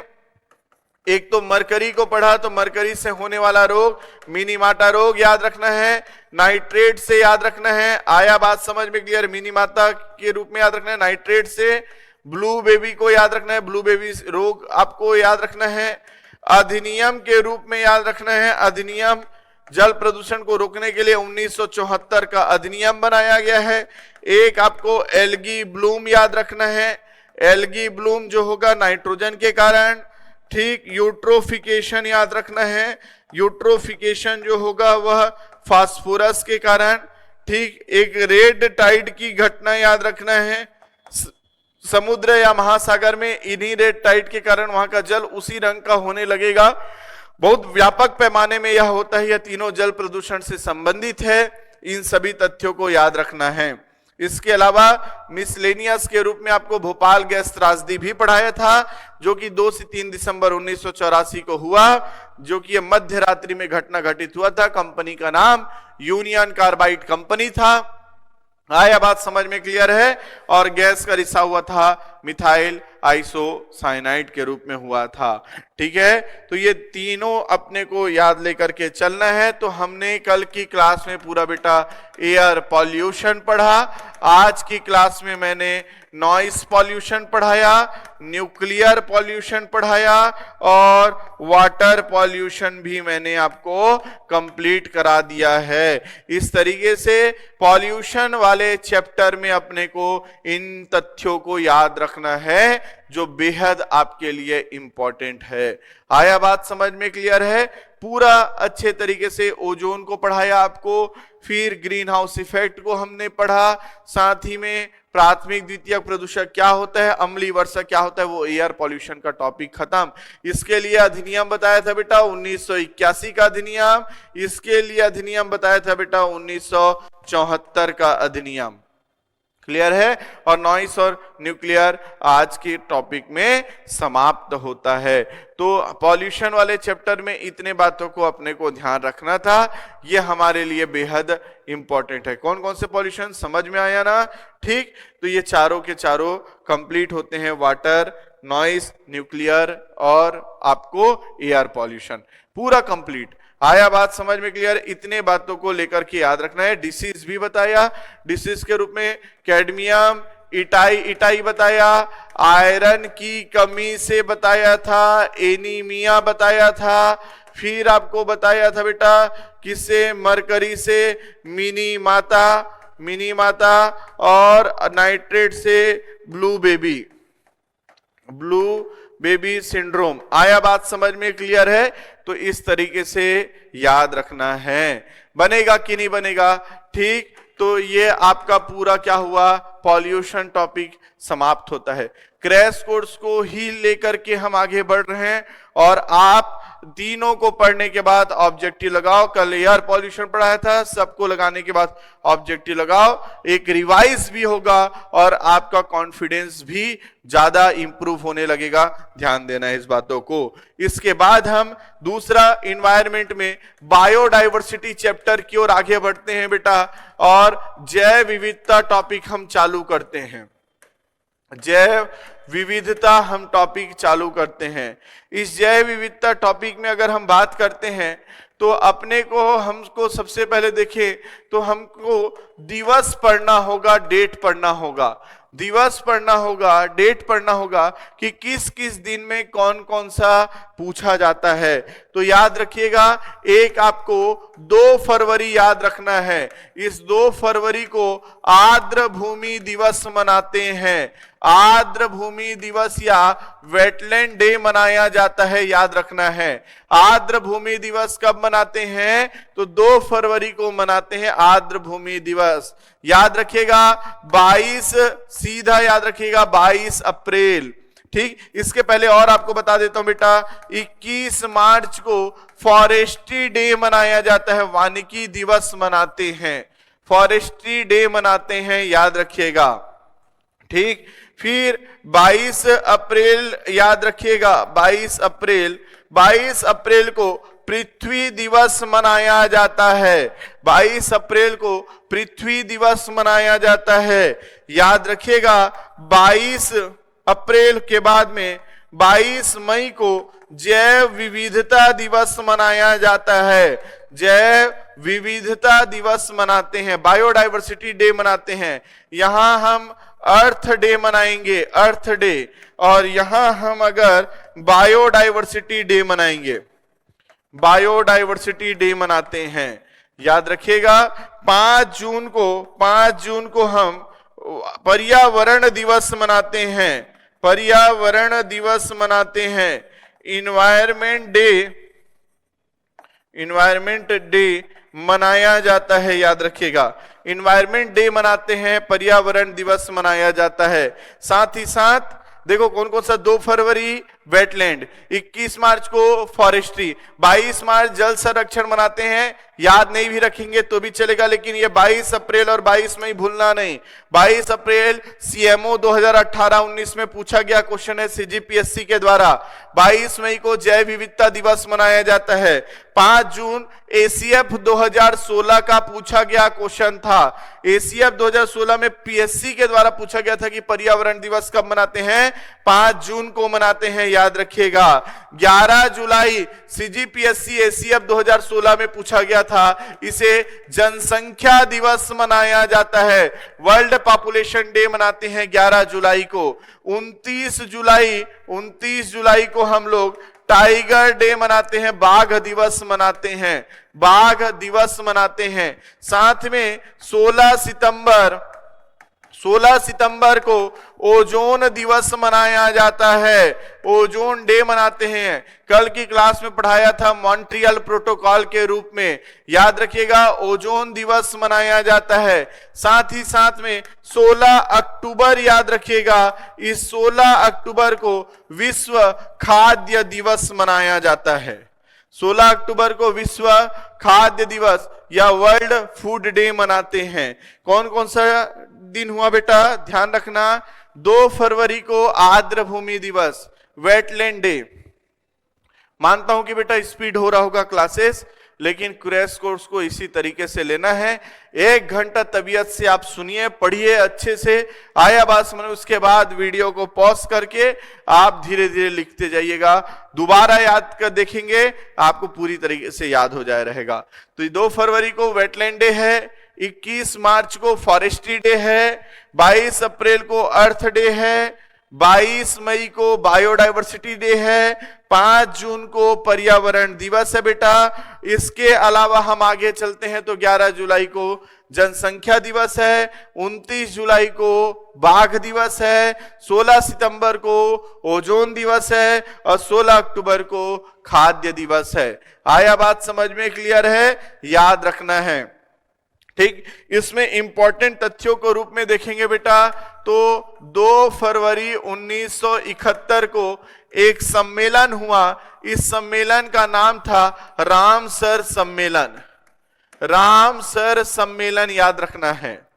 एक तो मरकरी को पढ़ा, तो मरकरी से होने वाला रोग मिनीमाटा रोग याद रखना है, नाइट्रेट से याद रखना है। आया बात समझ में क्लियर? मिनीमाता के रूप में याद रखना है, नाइट्रेट से। ब्लू बेबी को याद रखना है, ब्लू बेबी रोग आपको याद रखना है। अधिनियम के रूप में याद रखना है, अधिनियम जल प्रदूषण को रोकने के लिए 1974 का अधिनियम बनाया गया है। एक आपको एल्गी ब्लूम याद रखना है, एल्गी ब्लूम जो होगा नाइट्रोजन के कारण। ठीक, यूट्रोफिकेशन याद रखना है, यूट्रोफिकेशन जो होगा वह फास्फोरस के कारण। ठीक, एक रेड टाइड की घटना याद रखना है, समुद्र या महासागर में इन्हीं रेड टाइड के कारण वहां का जल उसी रंग का होने लगेगा। बहुत व्यापक पैमाने में यह होता है, यह तीनों जल प्रदूषण से संबंधित है। इन सभी तथ्यों को याद रखना है। इसके अलावा मिसलेनियस के रूप में आपको भोपाल गैस त्रासदी भी पढ़ाया था, जो कि 2 से 3 दिसंबर 1984 को हुआ, जो कि मध्य रात्रि में घटना घटित हुआ था। कंपनी का नाम यूनियन कार्बाइड कंपनी था। आया बात समझ में क्लियर है? और गैस का रिसाव हुआ था मिथाइल आइसोसाइनाइड के रूप में हुआ था। ठीक है, तो ये तीनों अपने को याद लेकर के चलना है। तो हमने कल की क्लास में पूरा बेटा एयर पॉल्यूशन पढ़ा, आज की क्लास में मैंने नॉइस पॉल्यूशन पढ़ाया, न्यूक्लियर पॉल्यूशन पढ़ाया और वाटर पॉल्यूशन भी मैंने आपको कंप्लीट करा दिया है। इस तरीके से पॉल्यूशन वाले चैप्टर में अपने को इन तथ्यों को याद रखना है, जो बेहद आपके लिए इंपॉर्टेंट है। आया बात समझ में क्लियर है? पूरा अच्छे तरीके से ओजोन को पढ़ाया आपको, फिर ग्रीन हाउस इफेक्ट को हमने पढ़ा, साथ ही में प्राथमिक द्वितीयक प्रदूषक क्या होता है, अम्लीय वर्षा क्या होता है, वो एयर पॉल्यूशन का टॉपिक खत्म। इसके लिए अधिनियम बताया था बेटा 1981 का अधिनियम, इसके लिए अधिनियम बताया था बेटा 1974 का अधिनियम। क्लियर है? और नॉइस और न्यूक्लियर आज के टॉपिक में समाप्त होता है। तो पॉल्यूशन वाले चैप्टर में इतने बातों को अपने को ध्यान रखना था, ये हमारे लिए बेहद इंपॉर्टेंट है। कौन कौन से पॉल्यूशन समझ में आया ना? ठीक, तो ये चारों के चारों कंप्लीट होते हैं, वाटर, नॉइस, न्यूक्लियर और आपको एयर पॉल्यूशन, पूरा कंप्लीट। आया बात समझ में क्लियर? इतने बातों को लेकर के याद रखना है। डिसीज भी बताया, डिसीज के रूप में कैडमियम, इटाई बताया, आयरन की कमी से बताया था, एनीमिया बताया था, फिर आपको बताया था बेटा किससे, मरकरी से मिनी माता और नाइट्रेट से ब्लू बेबी सिंड्रोम। आया बात समझ में क्लियर है? तो इस तरीके से याद रखना है। बनेगा कि नहीं बनेगा? ठीक, तो ये आपका पूरा क्या हुआ, पॉल्यूशन टॉपिक समाप्त होता है। क्रैश कोर्स को ही लेकर के हम आगे बढ़ रहे हैं और आप तीनों को पढ़ने के बाद ऑब्जेक्टिव लगाओ। कल एयर पॉल्यूशन पढ़ाया था, सबको लगाने के बाद ऑब्जेक्टिव लगाओ, एक रिवाइज भी होगा और आपका कॉन्फिडेंस भी ज्यादा इंप्रूव होने लगेगा। ध्यान देना है इस बातों को। इसके बाद हम दूसरा इन्वायरमेंट में बायोडाइवर्सिटी चैप्टर की ओर आगे बढ़ते हैं बेटा, और जैव विविधता टॉपिक हम चालू करते हैं। जैव विविधता हम टॉपिक चालू करते हैं। इस जैव विविधता टॉपिक में अगर हम बात करते हैं तो अपने को, हमको सबसे पहले देखें तो हमको दिवस पढ़ना होगा, डेट पढ़ना होगा, दिवस पढ़ना होगा, डेट पढ़ना होगा कि किस किस दिन में कौन कौन सा पूछा जाता है। तो याद रखिएगा, एक आपको 2 फरवरी याद रखना है। इस 2 फरवरी को आर्द्र भूमि दिवस मनाते हैं। आर्द्र भूमि दिवस या वेटलैंड डे मनाया जाता है, याद रखना है। आर्द्र भूमि दिवस कब मनाते हैं? तो 2 फरवरी को मनाते हैं आर्द्र भूमि दिवस। याद रखिएगा 22, सीधा याद रखिएगा 22 अप्रैल। ठीक, इसके पहले और आपको बता देता हूं बेटा, 21 मार्च को फॉरेस्ट्री डे मनाया जाता है, वानिकी दिवस मनाते हैं, फॉरेस्ट्री डे मनाते हैं, याद रखिएगा। ठीक, फिर 22 अप्रैल याद रखिएगा, 22 अप्रैल को पृथ्वी दिवस मनाया जाता है। 22 अप्रैल को पृथ्वी दिवस मनाया जाता है, याद रखिएगा। 22 अप्रैल के बाद में 22 मई को जैव विविधता दिवस मनाया जाता है। जैव विविधता दिवस मनाते हैं, बायोडाइवर्सिटी डे मनाते हैं। यहां हम अर्थ डे मनाएंगे, अर्थ डे, और यहां हम अगर बायोडाइवर्सिटी डे मनाएंगे, बायोडाइवर्सिटी डे मनाते हैं। याद रखिएगा 5 जून को हम पर्यावरण दिवस मनाते हैं, पर्यावरण दिवस मनाते हैं। इन्वायरमेंट डे मनाया जाता है, याद रखिएगा इन्वायरमेंट डे मनाते हैं, पर्यावरण दिवस मनाया जाता है। साथ ही साथ देखो कौन कौन सा, 2 फरवरी वेटलैंड, 21 मार्च को फॉरेस्ट्री, 22 मार्च जल संरक्षण मनाते हैं। याद नहीं भी रखेंगे तो भी चलेगा, लेकिन ये 22 अप्रैल और 22 मई भूलना नहीं। 22 अप्रैल सीएमओ 2018-19 में पूछा गया क्वेश्चन है सीजीपीएससी के द्वारा। 22 मई को जैव विविधता दिवस मनाया जाता है। 5 जून एसीएफ 2016 का पूछा गया क्वेश्चन था। एसीएफ 2016 में पीएससी के द्वारा पूछा गया था कि पर्यावरण दिवस कब मनाते हैं, 5 जून को मनाते हैं, याद रखिएगा। 11 जुलाई सीजीपीएससी एसीएफ 2016 में पूछा गया था, इसे जनसंख्या दिवस मनाया जाता है। वर्ल्ड पॉपुलेशन डे मनाते हैं 11 जुलाई को। 29 जुलाई को हम लोग टाइगर डे मनाते हैं, बाघ दिवस मनाते हैं, बाघ दिवस मनाते हैं। साथ में 16 सितंबर को ओजोन दिवस मनाया जाता है, ओजोन डे मनाते हैं। कल की क्लास में पढ़ाया था मॉन्ट्रियल प्रोटोकॉल के रूप में, याद रखिएगा ओजोन दिवस मनाया जाता है। साथ ही साथ में 16 अक्टूबर, याद रखिएगा इस 16 अक्टूबर को विश्व खाद्य दिवस मनाया जाता है। 16 अक्टूबर को विश्व खाद्य दिवस या वर्ल्ड फूड डे मनाते हैं। कौन कौन सा दिन हुआ बेटा, ध्यान रखना। 2 फरवरी को आर्द्र भूमि दिवस, वेटलैंड डे। मानता हूं कि बेटा स्पीड हो रहा होगा क्लासेस, लेकिन क्रैश कोर्स को इसी तरीके से लेना है। 1 घंटा तबीयत से आप सुनिए, पढ़िए अच्छे से, आया बात समझ, उसके बाद वीडियो को पॉज करके आप धीरे धीरे लिखते जाइएगा। दोबारा याद कर देखेंगे, आपको पूरी तरीके से याद हो जाए रहेगा। तो 2 फरवरी को वेटलैंड डे है, 21 मार्च को फॉरेस्ट्री डे है, 22 अप्रैल को अर्थ डे है, 22 मई को बायोडाइवर्सिटी डे है, 5 जून को पर्यावरण दिवस है बेटा। इसके अलावा हम आगे चलते हैं तो 11 जुलाई को जनसंख्या दिवस है, 29 जुलाई को बाघ दिवस है, 16 सितंबर को ओजोन दिवस है और 16 अक्टूबर को खाद्य दिवस है। आया बात समझ में, क्लियर है, याद रखना है। ठीक, इसमें इंपॉर्टेंट तथ्यों को रूप में देखेंगे बेटा तो 2 फरवरी 1971 को एक सम्मेलन हुआ। इस सम्मेलन का नाम था रामसर सम्मेलन। रामसर सम्मेलन याद रखना है।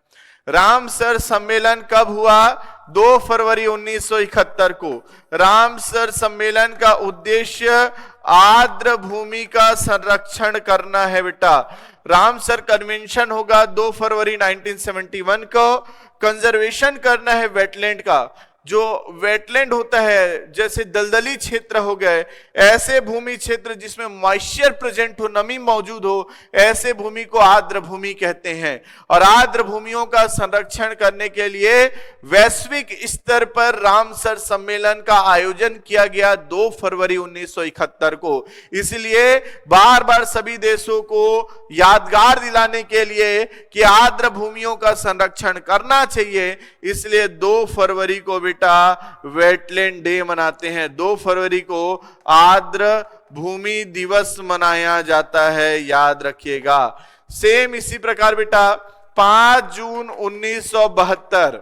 रामसर सम्मेलन कब हुआ? 2 फरवरी 1971 को। रामसर सम्मेलन का उद्देश्य आर्द्र भूमि का संरक्षण करना है बेटा। रामसर कन्वेंशन होगा 2 फरवरी 1971 को। कंजर्वेशन करना है वेटलैंड का। जो वेटलैंड होता है, जैसे दलदली क्षेत्र हो गए, ऐसे भूमि क्षेत्र जिसमें मॉइस्चर प्रेजेंट हो, नमी मौजूद हो, ऐसे भूमि को आर्द्र भूमि कहते हैं। और आर्द्र भूमियों का संरक्षण करने के लिए वैश्विक स्तर पर रामसर सम्मेलन का आयोजन किया गया 2 फरवरी 1971 को। इसलिए बार बार सभी देशों को यादगार दिलाने के लिए कि आर्द्र भूमियों का संरक्षण करना चाहिए, इसलिए 2 फरवरी को वेटलैंड डे मनाते हैं। 2 फरवरी को आर्द्र भूमि दिवस मनाया जाता है, याद रखिएगा। सेम इसी प्रकार बेटा 5 जून 1972,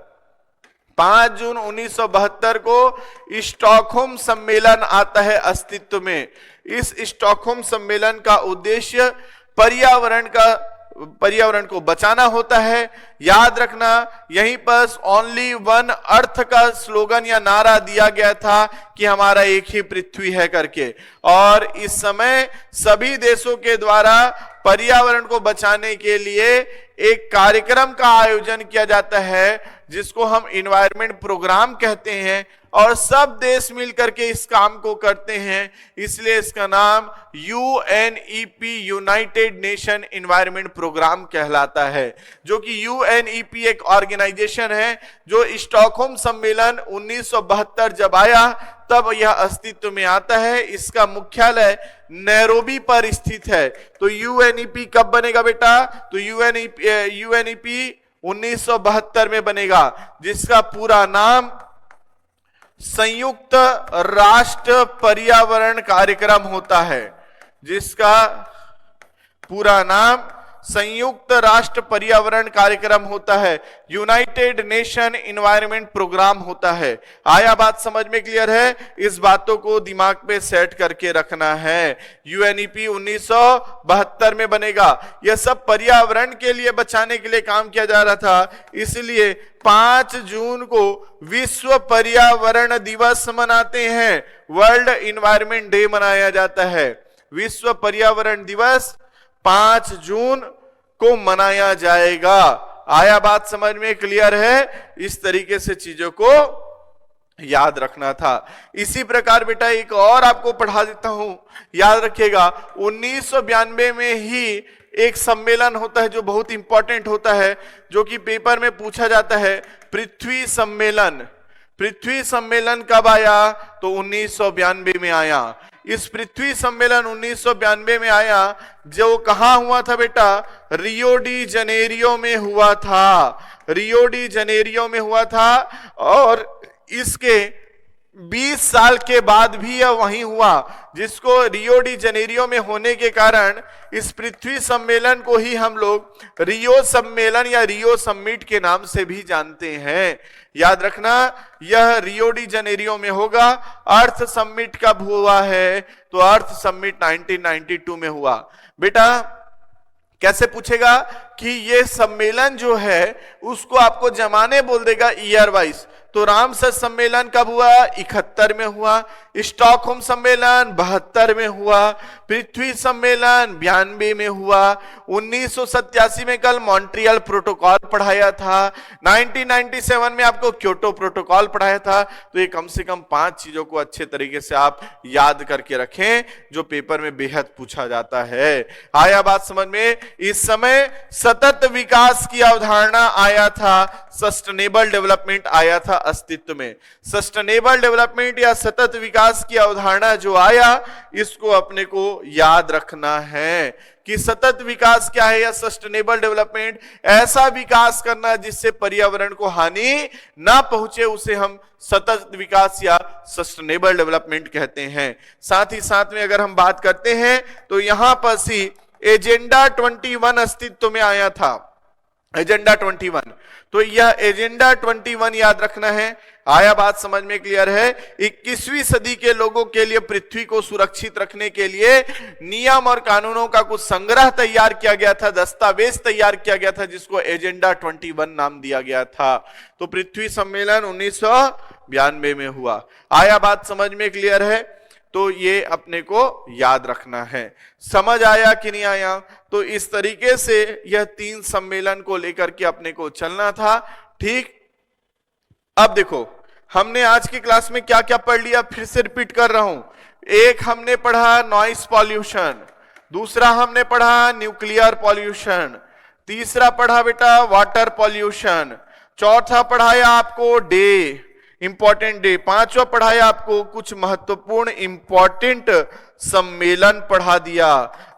5 जून 1972 को स्टॉकहोम सम्मेलन आता है अस्तित्व में। इस स्टॉकहोम सम्मेलन का उद्देश्य पर्यावरण को बचाना होता है। याद रखना, यहीं पर ओनली वन अर्थ का स्लोगन या नारा दिया गया था कि हमारा एक ही पृथ्वी है करके। और इस समय सभी देशों के द्वारा पर्यावरण को बचाने के लिए एक कार्यक्रम का आयोजन किया जाता है जिसको हम इन्वायरमेंट प्रोग्राम कहते हैं, और सब देश मिलकर के इस काम को करते हैं, इसलिए इसका नाम UNEP united nation environment programme कहलाता है। जो कि UNEP एक ऑर्गेनाइजेशन है जो स्टॉकहोम सम्मेलन 1972 जब आया तब यह अस्तित्व में आता है। इसका मुख्यालय नैरोबी पर स्थित है। तो UNEP कब बनेगा बेटा? तो UNEP 1972 में बनेगा, जिसका पूरा नाम संयुक्त राष्ट्र पर्यावरण कार्यक्रम होता है, जिसका पूरा नाम संयुक्त राष्ट्र पर्यावरण कार्यक्रम होता है, यूनाइटेड नेशन इन्वायरमेंट प्रोग्राम होता है। आया बात समझ में? क्लियर है? इस बातों को दिमाग पे सेट करके रखना है। UNEP 1972 में बनेगा। यह सब पर्यावरण के लिए बचाने के लिए काम किया जा रहा था, इसलिए 5 जून को विश्व पर्यावरण दिवस मनाते हैं। वर्ल्ड इन्वायरमेंट डे मनाया जाता है। विश्व पर्यावरण दिवस 5 जून को मनाया जाएगा। आया बात समझ में? क्लियर है? इस तरीके से चीजों को याद रखना था। इसी प्रकार बेटा एक और आपको पढ़ा देता हूं, याद रखिएगा। 1992 में ही एक सम्मेलन होता है जो बहुत इंपॉर्टेंट होता है, जो कि पेपर में पूछा जाता है, पृथ्वी सम्मेलन। पृथ्वी सम्मेलन कब आया? तो 1992 में आया। इस पृथ्वी सम्मेलन 1992 में आया, जो कहां हुआ था बेटा? रियो डी जनेरियो में हुआ था। रियो डी जनेरियो में हुआ था, और इसके 20 साल के बाद भी यह वहीं हुआ, जिसको रियो डी जनेरियो में होने के कारण इस पृथ्वी सम्मेलन को ही हम लोग रियो सम्मेलन या रियो समिट के नाम से भी जानते हैं। याद रखना, यह रियो डी जनेरियो में होगा। अर्थ समिट कब हुआ है? तो अर्थ समिट 1992 में हुआ। बेटा कैसे पूछेगा कि ये सम्मेलन जो है उसको आपको जमाने बोल देगा ईयर वाइज। तो रामसर सम्मेलन कब हुआ? 71 में हुआ। स्टॉकहोम सम्मेलन 72 में हुआ। पृथ्वी सम्मेलन 92 में हुआ। 1987 में कल मॉन्ट्रियल प्रोटोकॉल पढ़ाया था। 1997 में आपको क्योटो प्रोटोकॉल पढ़ाया था। तो ये कम से कम 5 चीजों को अच्छे तरीके से आप याद करके रखें, जो पेपर में बेहद पूछा जाता है। आया बात समझ में? इस समय सतत विकास की अवधारणा आया था, सस्टेनेबल डेवलपमेंट आया था अस्तित्व में। सस्टेनेबल डेवलपमेंट या सतत विकास की अवधारणा जो आया, इसको अपने को याद रखना है कि सतत विकास क्या है या सस्टेनेबल डेवलपमेंट। ऐसा विकास करना जिससे पर्यावरण को हानि ना पहुंचे, उसे हम सतत विकास या सस्टेनेबल डेवलपमेंट कहते हैं। साथ ही साथ में अगर हम बात करते हैं तो यहां पर सी एजेंडा 21 अस्तित्व में आया था। एजेंडा 21, तो यह एजेंडा 21 याद रखना है। आया बात समझ में? क्लियर है? 21वीं सदी के लोगों के लिए पृथ्वी को सुरक्षित रखने के लिए नियम और कानूनों का कुछ संग्रह तैयार किया गया था, दस्तावेज तैयार किया गया था, जिसको एजेंडा 21 नाम दिया गया था। तो पृथ्वी सम्मेलन 1992 में हुआ। आया बात समझ में? क्लियर है? तो ये अपने को याद रखना है। समझ आया कि नहीं आया? तो इस तरीके से यह 3 सम्मेलन को लेकर के अपने को चलना था। ठीक, अब देखो हमने आज की क्लास में क्या क्या पढ़ लिया, फिर से रिपीट कर रहा हूं। एक हमने पढ़ा नॉइस पॉल्यूशन, दूसरा हमने पढ़ा न्यूक्लियर पॉल्यूशन, तीसरा पढ़ा बेटा वाटर पॉल्यूशन, चौथा पढ़ाया आपको डे, इंपॉर्टेंट डे, पांचवा पढ़ाया आपको कुछ महत्वपूर्ण इंपॉर्टेंट सम्मेलन पढ़ा दिया।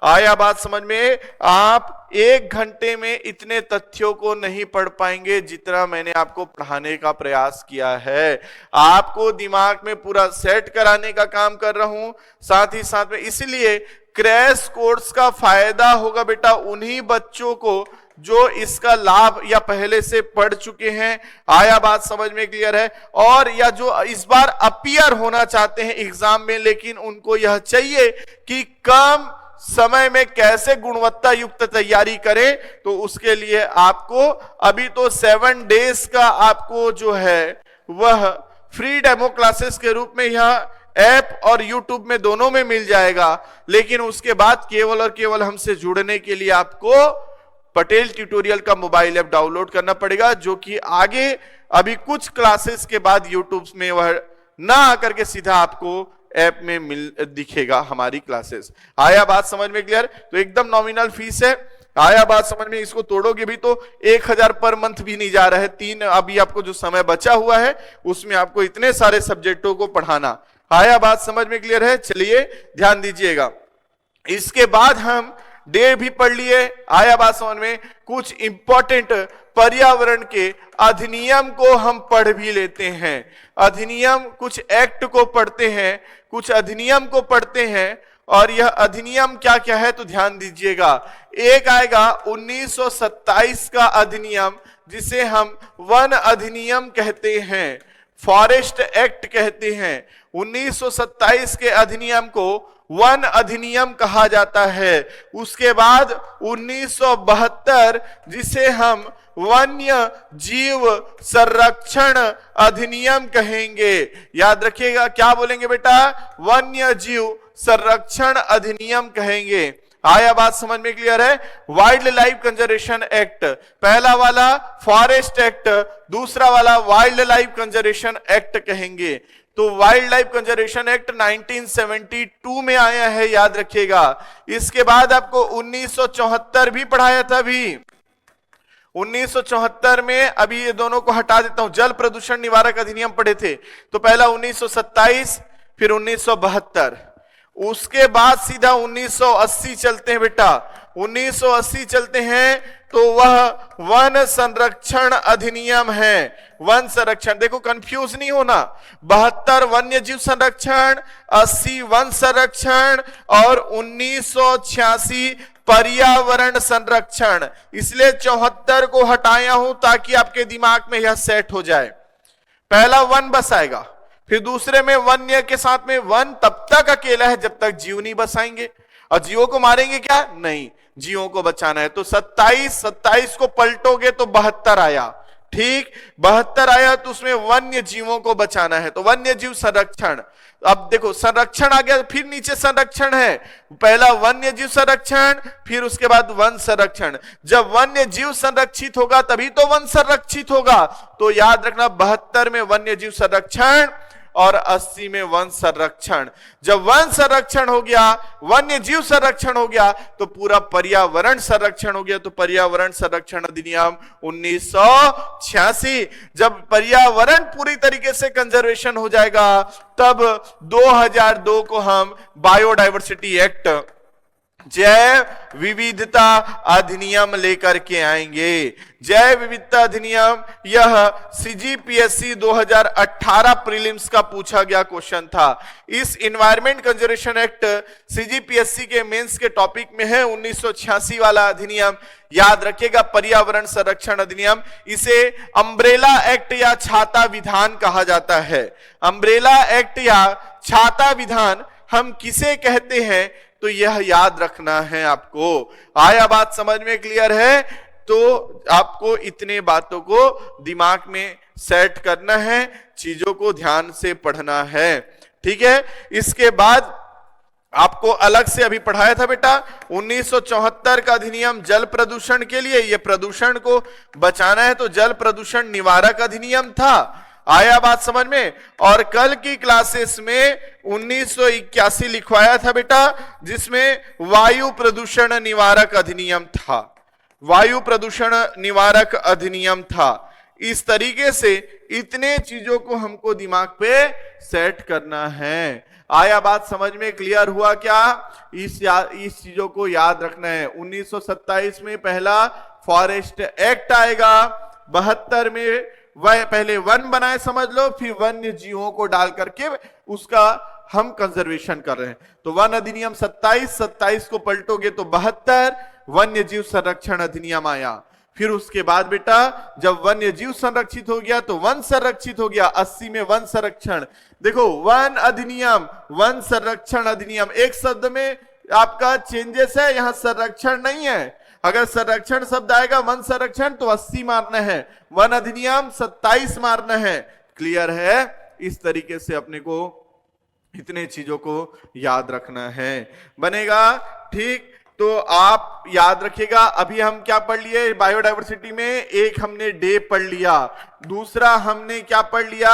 आया बात समझ में? आप 1 घंटे में इतने तथ्यों को नहीं पढ़ पाएंगे जितना मैंने आपको पढ़ाने का प्रयास किया है। आपको दिमाग में पूरा सेट कराने का काम कर रहा हूं, साथ ही साथ में इसलिए क्रैश कोर्स का फायदा होगा बेटा उन्हीं बच्चों को जो इसका लाभ या पहले से पढ़ चुके हैं। आया बात समझ में? क्लियर है? और या जो इस बार अपीयर होना चाहते हैं एग्जाम में, लेकिन उनको यह चाहिए कि कम समय में कैसे गुणवत्ता युक्त तैयारी करें, तो उसके लिए आपको अभी तो 7 डेज का आपको जो है वह फ्री डेमो क्लासेस के रूप में यह ऐप और यूट्यूब में दोनों में मिल जाएगा। लेकिन उसके बाद केवल और केवल हमसे जुड़ने के लिए आपको पटेल ट्यूटोरियल का मोबाइल ऐप डाउनलोड करना पड़ेगा, जो कि आगे अभी कुछ क्लासेस के बाद यूट्यूब में वह ना आकर के सीधा आपको ऐप में दिखेगा हमारी क्लासेस। आया बात समझ में क्लियर? तो एकदम नॉमिनल फीस है। आया बात समझ में? इसको तोड़ोगे भी तो 1000 पर मंथ भी नहीं जा रहा है। 3 अभी आपको जो समय बचा हुआ है उसमें आपको इतने सारे सब्जेक्टों को पढ़ाना। आया बात समझ में क्लियर है? चलिए ध्यान दीजिएगा। इसके बाद हम डे भी पढ़ लिए। आया बात समझ में? कुछ इंपॉर्टेंट पर्यावरण के अधिनियम को हम पढ़ भी लेते हैं। अधिनियम, कुछ एक्ट को पढ़ते हैं, कुछ अधिनियम को पढ़ते हैं। और यह अधिनियम क्या क्या है तो ध्यान दीजिएगा। एक आएगा 1927 का अधिनियम, जिसे हम वन अधिनियम कहते हैं, फॉरेस्ट एक्ट कहते हैं। 1927 के अधिनियम को वन अधिनियम कहा जाता है। उसके बाद 1972, जिसे हम वन्य जीव संरक्षण अधिनियम कहेंगे। याद रखिएगा, क्या बोलेंगे बेटा? वन्य जीव संरक्षण अधिनियम कहेंगे। आया बात समझ में क्लियर है? वाइल्ड लाइफ कंजर्वेशन एक्ट, पहला वाला फॉरेस्ट एक्ट, दूसरा वाला वाइल्ड लाइफ कंजर्वेशन एक्ट कहेंगे। तो वाइल्ड लाइफ कंजर्वेशन एक्ट 1972 में आया है, याद रखिएगा। इसके बाद आपको 1974 भी पढ़ाया था। अभी 1974 में, अभी ये दोनों को हटा देता हूं, जल प्रदूषण निवारक अधिनियम पढ़े थे। तो पहला 1927, फिर 1972, उसके बाद सीधा 1980 चलते हैं बेटा। 1980 चलते हैं तो वह वन संरक्षण अधिनियम है। वन संरक्षण, देखो कंफ्यूज नहीं होना। 72 वन्य जीव संरक्षण, 80 वन संरक्षण और 1986 पर्यावरण संरक्षण। इसलिए 74 को हटाया हूं ताकि आपके दिमाग में यह सेट हो जाए। पहला वन बस आएगा, फिर दूसरे में वन्य के साथ में वन तब तक अकेला है जब तक जीव नहीं बसाएंगे। और जीवों को मारेंगे क्या? नहीं, जीवों को बचाना है। तो 27 को पलटोगे तो 72 आया। ठीक, 72 आया तो उसमें वन्य जीवों को बचाना है, तो वन्य जीव संरक्षण। अब देखो संरक्षण आ गया, फिर नीचे संरक्षण है। पहला वन्य जीव संरक्षण, फिर उसके बाद वन संरक्षण। जब वन्य जीव संरक्षित होगा तभी तो वन संरक्षित होगा। तो याद रखना, 72 में वन्य जीव संरक्षण और 80 में वन संरक्षण। जब वन संरक्षण हो गया, वन्य जीव संरक्षण हो गया, तो पूरा पर्यावरण संरक्षण हो गया। तो पर्यावरण संरक्षण अधिनियम 1986। जब पर्यावरण पूरी तरीके से कंजर्वेशन हो जाएगा, तब 2002 को हम बायोडायवर्सिटी एक्ट, जैव विविधता अधिनियम लेकर के आएंगे। जैव विविधता अधिनियम, यह सीजीपीएससी 2018 प्रीलिम्स का पूछा गया क्वेश्चन था। इस एनवायरमेंट कंजर्वेशन एक्ट सीजीपीएससी के मेंस के टॉपिक में है। 1986 वाला अधिनियम याद रखिएगा, पर्यावरण संरक्षण अधिनियम। इसे अम्ब्रेला एक्ट या छाता विधान कहा जाता है। अम्ब्रेला एक्ट या छाता विधान हम किसे कहते हैं, तो यह याद रखना है आपको। आया बात समझ में क्लियर है? तो आपको इतने बातों को दिमाग में सेट करना है, चीजों को ध्यान से पढ़ना है। ठीक है, इसके बाद आपको अलग से अभी पढ़ाया था बेटा 1974 का अधिनियम जल प्रदूषण के लिए। यह प्रदूषण को बचाना है, तो जल प्रदूषण निवारक अधिनियम था। आया बात समझ में? और कल की क्लासेस में 1981 लिखवाया था बेटा, जिसमें वायु प्रदूषण निवारक अधिनियम था। वायु प्रदूषण निवारक अधिनियम था। इस तरीके से इतने चीजों को हमको दिमाग पे सेट करना है। आया बात समझ में? क्लियर हुआ क्या? इस चीजों को याद रखना है। 1927 में पहला फॉरेस्ट एक्ट आएगा, 72 में वह पहले वन बनाए समझ लो, फिर वन्य जीवों को डाल करके उसका हम कंजर्वेशन कर रहे हैं। तो वन अधिनियम 27 को पलटोगे तो 72 वन्य जीव संरक्षण अधिनियम आया। फिर उसके बाद बेटा जब वन्य जीव संरक्षित हो गया तो वन संरक्षित हो गया। 80 में वन संरक्षण। देखो वन अधिनियम, वन संरक्षण अधिनियम, एक शब्द में आपका चेंजेस है, यहां संरक्षण नहीं है। अगर संरक्षण शब्द आएगा वन संरक्षण तो 80 मारना है, वन अधिनियम 27 मारना है। क्लियर है? इस तरीके से अपने को इतने चीजों को याद रखना है, बनेगा। ठीक, तो आप याद रखिएगा। अभी हम क्या पढ़ लिए बायोडायवर्सिटी में? एक हमने डे पढ़ लिया, दूसरा हमने क्या पढ़ लिया?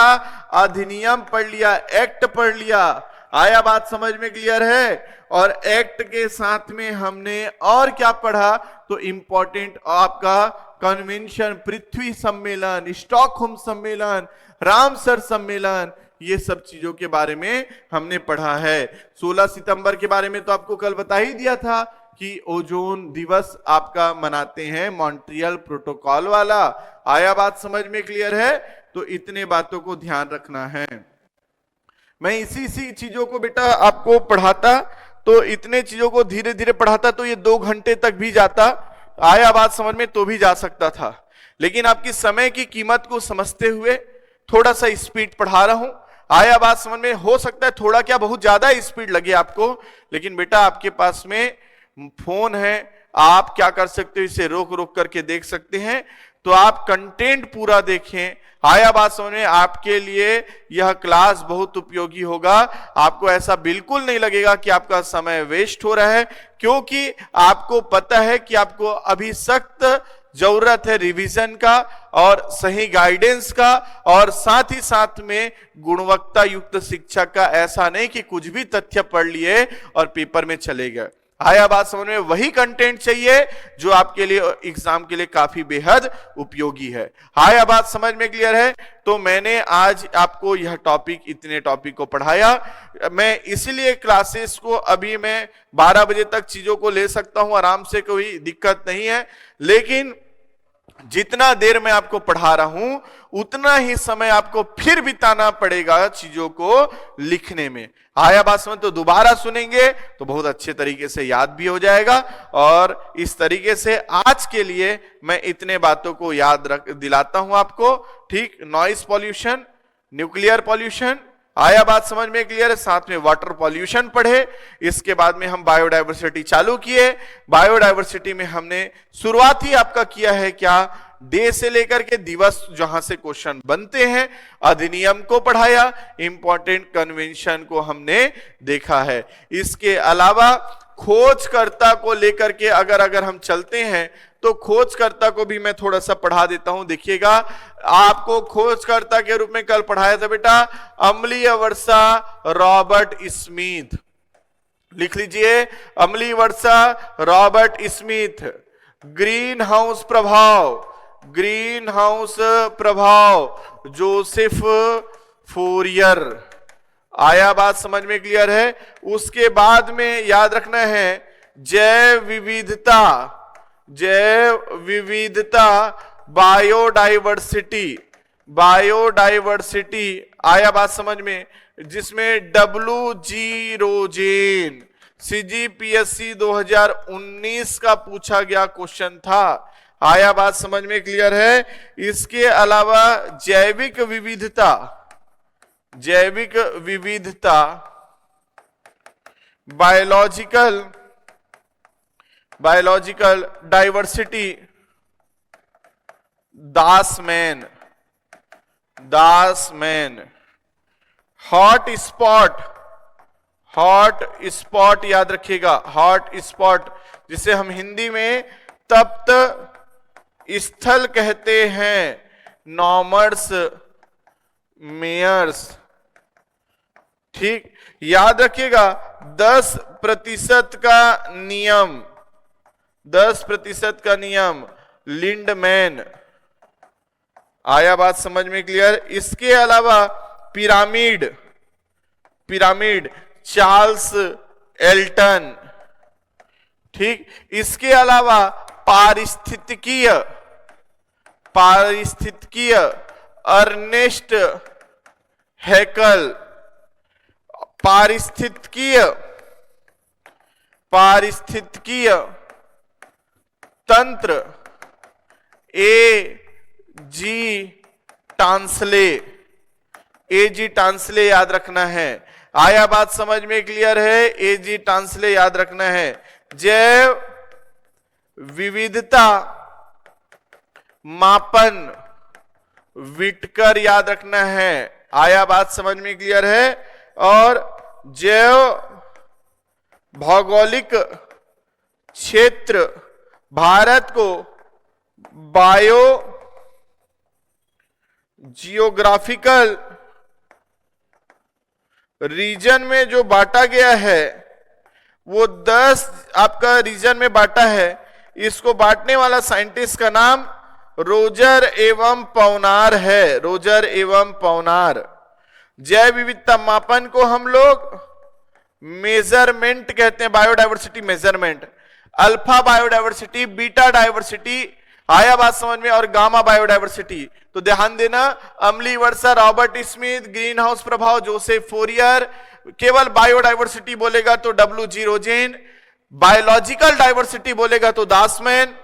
अधिनियम पढ़ लिया, एक्ट पढ़ लिया। आया बात समझ में? क्लियर है? और एक्ट के साथ में हमने और क्या पढ़ा? तो इंपॉर्टेंट आपका कन्वेंशन, पृथ्वी सम्मेलन, स्टॉकहोम सम्मेलन, रामसर सम्मेलन, ये सब चीजों के बारे में हमने पढ़ा है। 16 सितंबर के बारे में तो आपको कल बता ही दिया था कि ओजोन दिवस आपका मनाते हैं, मॉन्ट्रियल प्रोटोकॉल वाला। आया बात समझ में? क्लियर है? तो इतने बातों को ध्यान रखना है। मैं इसी चीजों को बेटा आपको पढ़ाता, तो इतने चीजों को धीरे धीरे पढ़ाता तो ये 2 घंटे तक भी जाता। आया बात समझ में? तो भी जा सकता था, लेकिन आपकी समय की कीमत को समझते हुए थोड़ा सा स्पीड पढ़ा रहा हूं। आया बात समझ में? हो सकता है थोड़ा क्या बहुत ज्यादा स्पीड लगे आपको, लेकिन बेटा आपके पास में फोन है, आप क्या कर सकते हो, इसे रोक रोक करके देख सकते हैं। तो आप कंटेंट पूरा देखें। आया बात समझ में? आपके लिए यह क्लास बहुत उपयोगी होगा। आपको ऐसा बिल्कुल नहीं लगेगा कि आपका समय वेस्ट हो रहा है, क्योंकि आपको पता है कि आपको अभी सख्त जरूरत है रिवीजन का और सही गाइडेंस का, और साथ ही साथ में गुणवत्ता युक्त शिक्षा का। ऐसा नहीं कि कुछ भी तथ्य पढ़ लिए और पेपर में चले गए। आया बात समझ में? वही कंटेंट चाहिए जो आपके लिए एग्जाम के लिए काफी बेहद उपयोगी है। आया बात समझ में? क्लियर है? तो मैंने आज आपको यह टॉपिक, इतने टॉपिक को पढ़ाया। मैं इसलिए क्लासेस को अभी मैं 12 बजे तक चीजों को ले सकता हूं आराम से, कोई दिक्कत नहीं है। लेकिन जितना देर मैं आपको पढ़ा रहा हूं उतना ही समय आपको फिर बिताना पड़ेगा चीजों को लिखने में। आया बात समझ? तो दोबारा सुनेंगे तो बहुत अच्छे तरीके से याद भी हो जाएगा। और इस तरीके से आज के लिए मैं इतने बातों को याद दिलाता हूं आपको। ठीक, नॉइस पॉल्यूशन, न्यूक्लियर पॉल्यूशन, आया बात समझ में? क्लियर है? साथ में वाटर पॉल्यूशन पढ़े। इसके बाद में हम बायोडायवर्सिटी चालू किए। बायोडायवर्सिटी में हमने शुरुआत ही आपका किया है क्या? डे से लेकर के दिवस जहां से क्वेश्चन बनते हैं, अधिनियम को पढ़ाया, इंपॉर्टेंट कन्वेंशन को हमने देखा है। इसके अलावा खोजकर्ता को लेकर के अगर हम चलते हैं तो खोजकर्ता को भी मैं थोड़ा सा पढ़ा देता हूं। देखिएगा, आपको खोजकर्ता के रूप में कल पढ़ाया था बेटा अम्लीय वर्षा रॉबर्ट स्मिथ। लिख लीजिए, अम्लीय वर्षा रॉबर्ट स्मिथ। ग्रीन हाउस प्रभाव, ग्रीन हाउस प्रभाव जोसेफ फोरियर। आया बात समझ में? क्लियर है? उसके बाद में याद रखना है जैव विविधता, जैव विविधता, बायोडाइवर्सिटी, बायोडाइवर्सिटी। आया बात समझ में? जिसमें WG रोजेन CGPSC 2019 का पूछा गया क्वेश्चन था। आया बात समझ में? क्लियर है? इसके अलावा जैविक विविधता, जैविक विविधता, बायोलॉजिकल, बायोलॉजिकल डाइवर्सिटी, दासमैन, दासमैन। हॉट स्पॉट, हॉट स्पॉट याद रखिएगा, हॉट स्पॉट जिसे हम हिंदी में तप्त स्थल कहते हैं, नॉमर्स मेयर्स। ठीक, याद रखिएगा 10% का नियम, 10% का नियम, लिंडमैन। आया बात समझ में? क्लियर? इसके अलावा पिरामिड, पिरामिड चार्ल्स एल्टन। ठीक, इसके अलावा पारिस्थितिकीय, पारिस्थितिकीय अर्नेस्ट हैकल। पारिस्थितिकीय, पारिस्थितिकीय तंत्र AG टांसले, AG टांसले याद रखना है। आया बात समझ में? क्लियर है? एजी टांसले याद रखना है। जैव विविधता मापन विटकर याद रखना है। आया बात समझ में? क्लियर है? और जैव भौगोलिक क्षेत्र भारत को बायो जियोग्राफिकल रीजन में जो बांटा गया है वो 10 आपका रीजन में बांटा है। इसको बांटने वाला साइंटिस्ट का नाम रोजर एवं पवनार है। रोजर एवं पवनार। जैव विविधता मापन को हम लोग मेजरमेंट कहते हैं, biodiversity measurement. Alpha biodiversity, beta diversity, आया बात समझ में, और गामा बायोडायवर्सिटी। तो ध्यान देना, अम्लीय वर्षा, रॉबर्ट स्मिथ, ग्रीन हाउस प्रभाव, जोसेफ फोरियर। केवल बायोडायवर्सिटी बोलेगा तो डब्ल्यू.जी. रोजेन, बायोलॉजिकल डायवर्सिटी बोलेगा तो दासमैन।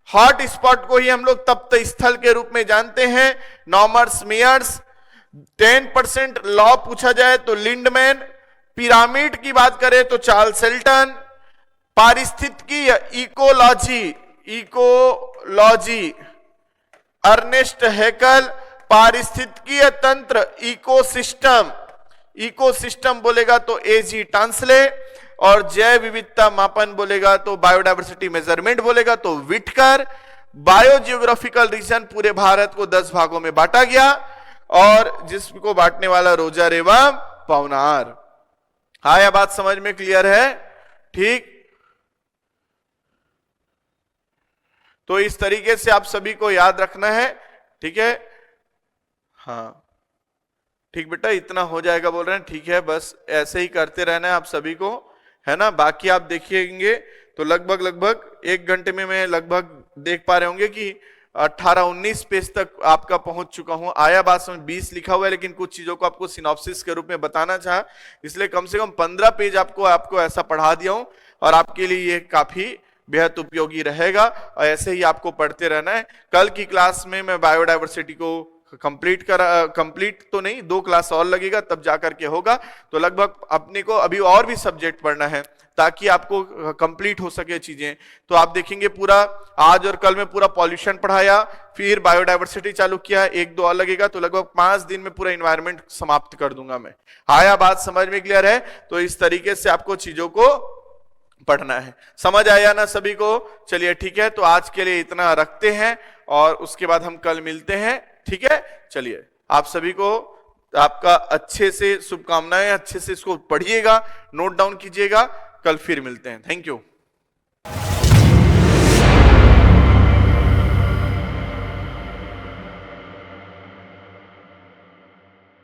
हॉट स्पॉट को ही हम लोग तप्त स्थल के रूप में जानते हैं, नॉमर्स मेयर्स। 10% लॉ पूछा जाए तो लिंडमैन। पिरामिड की बात करें तो चार्ल्स सेल्टन। पारिस्थितिकी इकोलॉजी अर्नेस्ट हैकल। पारिस्थितिकीय तंत्र इकोसिस्टम बोलेगा तो एजी टांसले। और जैव विविधता मापन बोलेगा तो बायोडायवर्सिटी मेजरमेंट बोलेगा तो विटकर। बायोजियोग्राफिकल रीजन पूरे भारत को 10 भागों में बांटा गया और जिसको बांटने वाला रोजर एवं पवनार। आया बात समझ में? क्लियर है? ठीक। तो इस तरीके से आप सभी को याद रखना है, ठीक है? हाँ ठीक बेटा, इतना हो जाएगा बोल रहे हैं, ठीक है, बस ऐसे ही करते रहना है आप सभी को, है ना? बाकी आप देखिएंगे तो लगभग 1 घंटे में मैं लगभग देख पा रहे होंगे कि 18-19 पेज तक आपका पहुंच चुका हूं। आया बात समझ 20 लिखा हुआ है, लेकिन कुछ चीजों को आपको सिनॉप्सिस के रूप में बताना चाहा, इसलिए कम से कम 15 पेज आपको ऐसा पढ़ा दिया हूं और आपके लिए ये काफी बेहद उपयोगी रहेगा। और ऐसे ही आपको पढ़ते रहना है। कल की क्लास में मैं बायोडायवर्सिटी को कंप्लीट तो नहीं, 2 क्लास और लगेगा तब जाकर के होगा। तो लगभग अपने को अभी और भी सब्जेक्ट पढ़ना है ताकि आपको कंप्लीट हो सके चीजें। तो आप देखेंगे पूरा आज और कल में पूरा पॉल्यूशन पढ़ाया, फिर बायोडायवर्सिटी चालू किया, 1-2 और लगेगा, तो लगभग 5 दिन में पूरा एनवायरनमेंट समाप्त कर दूंगा मैं। आया बात समझ में? क्लियर है? तो इस तरीके से आपको चीजों को पढ़ना है। समझ आया ना सभी को? चलिए ठीक है, तो आज के लिए इतना रखते हैं और उसके बाद हम कल मिलते हैं, ठीक है? चलिए, आप सभी को आपका अच्छे से शुभकामनाएं, अच्छे से इसको पढ़िएगा, नोट डाउन कीजिएगा, कल फिर मिलते हैं। Thank you.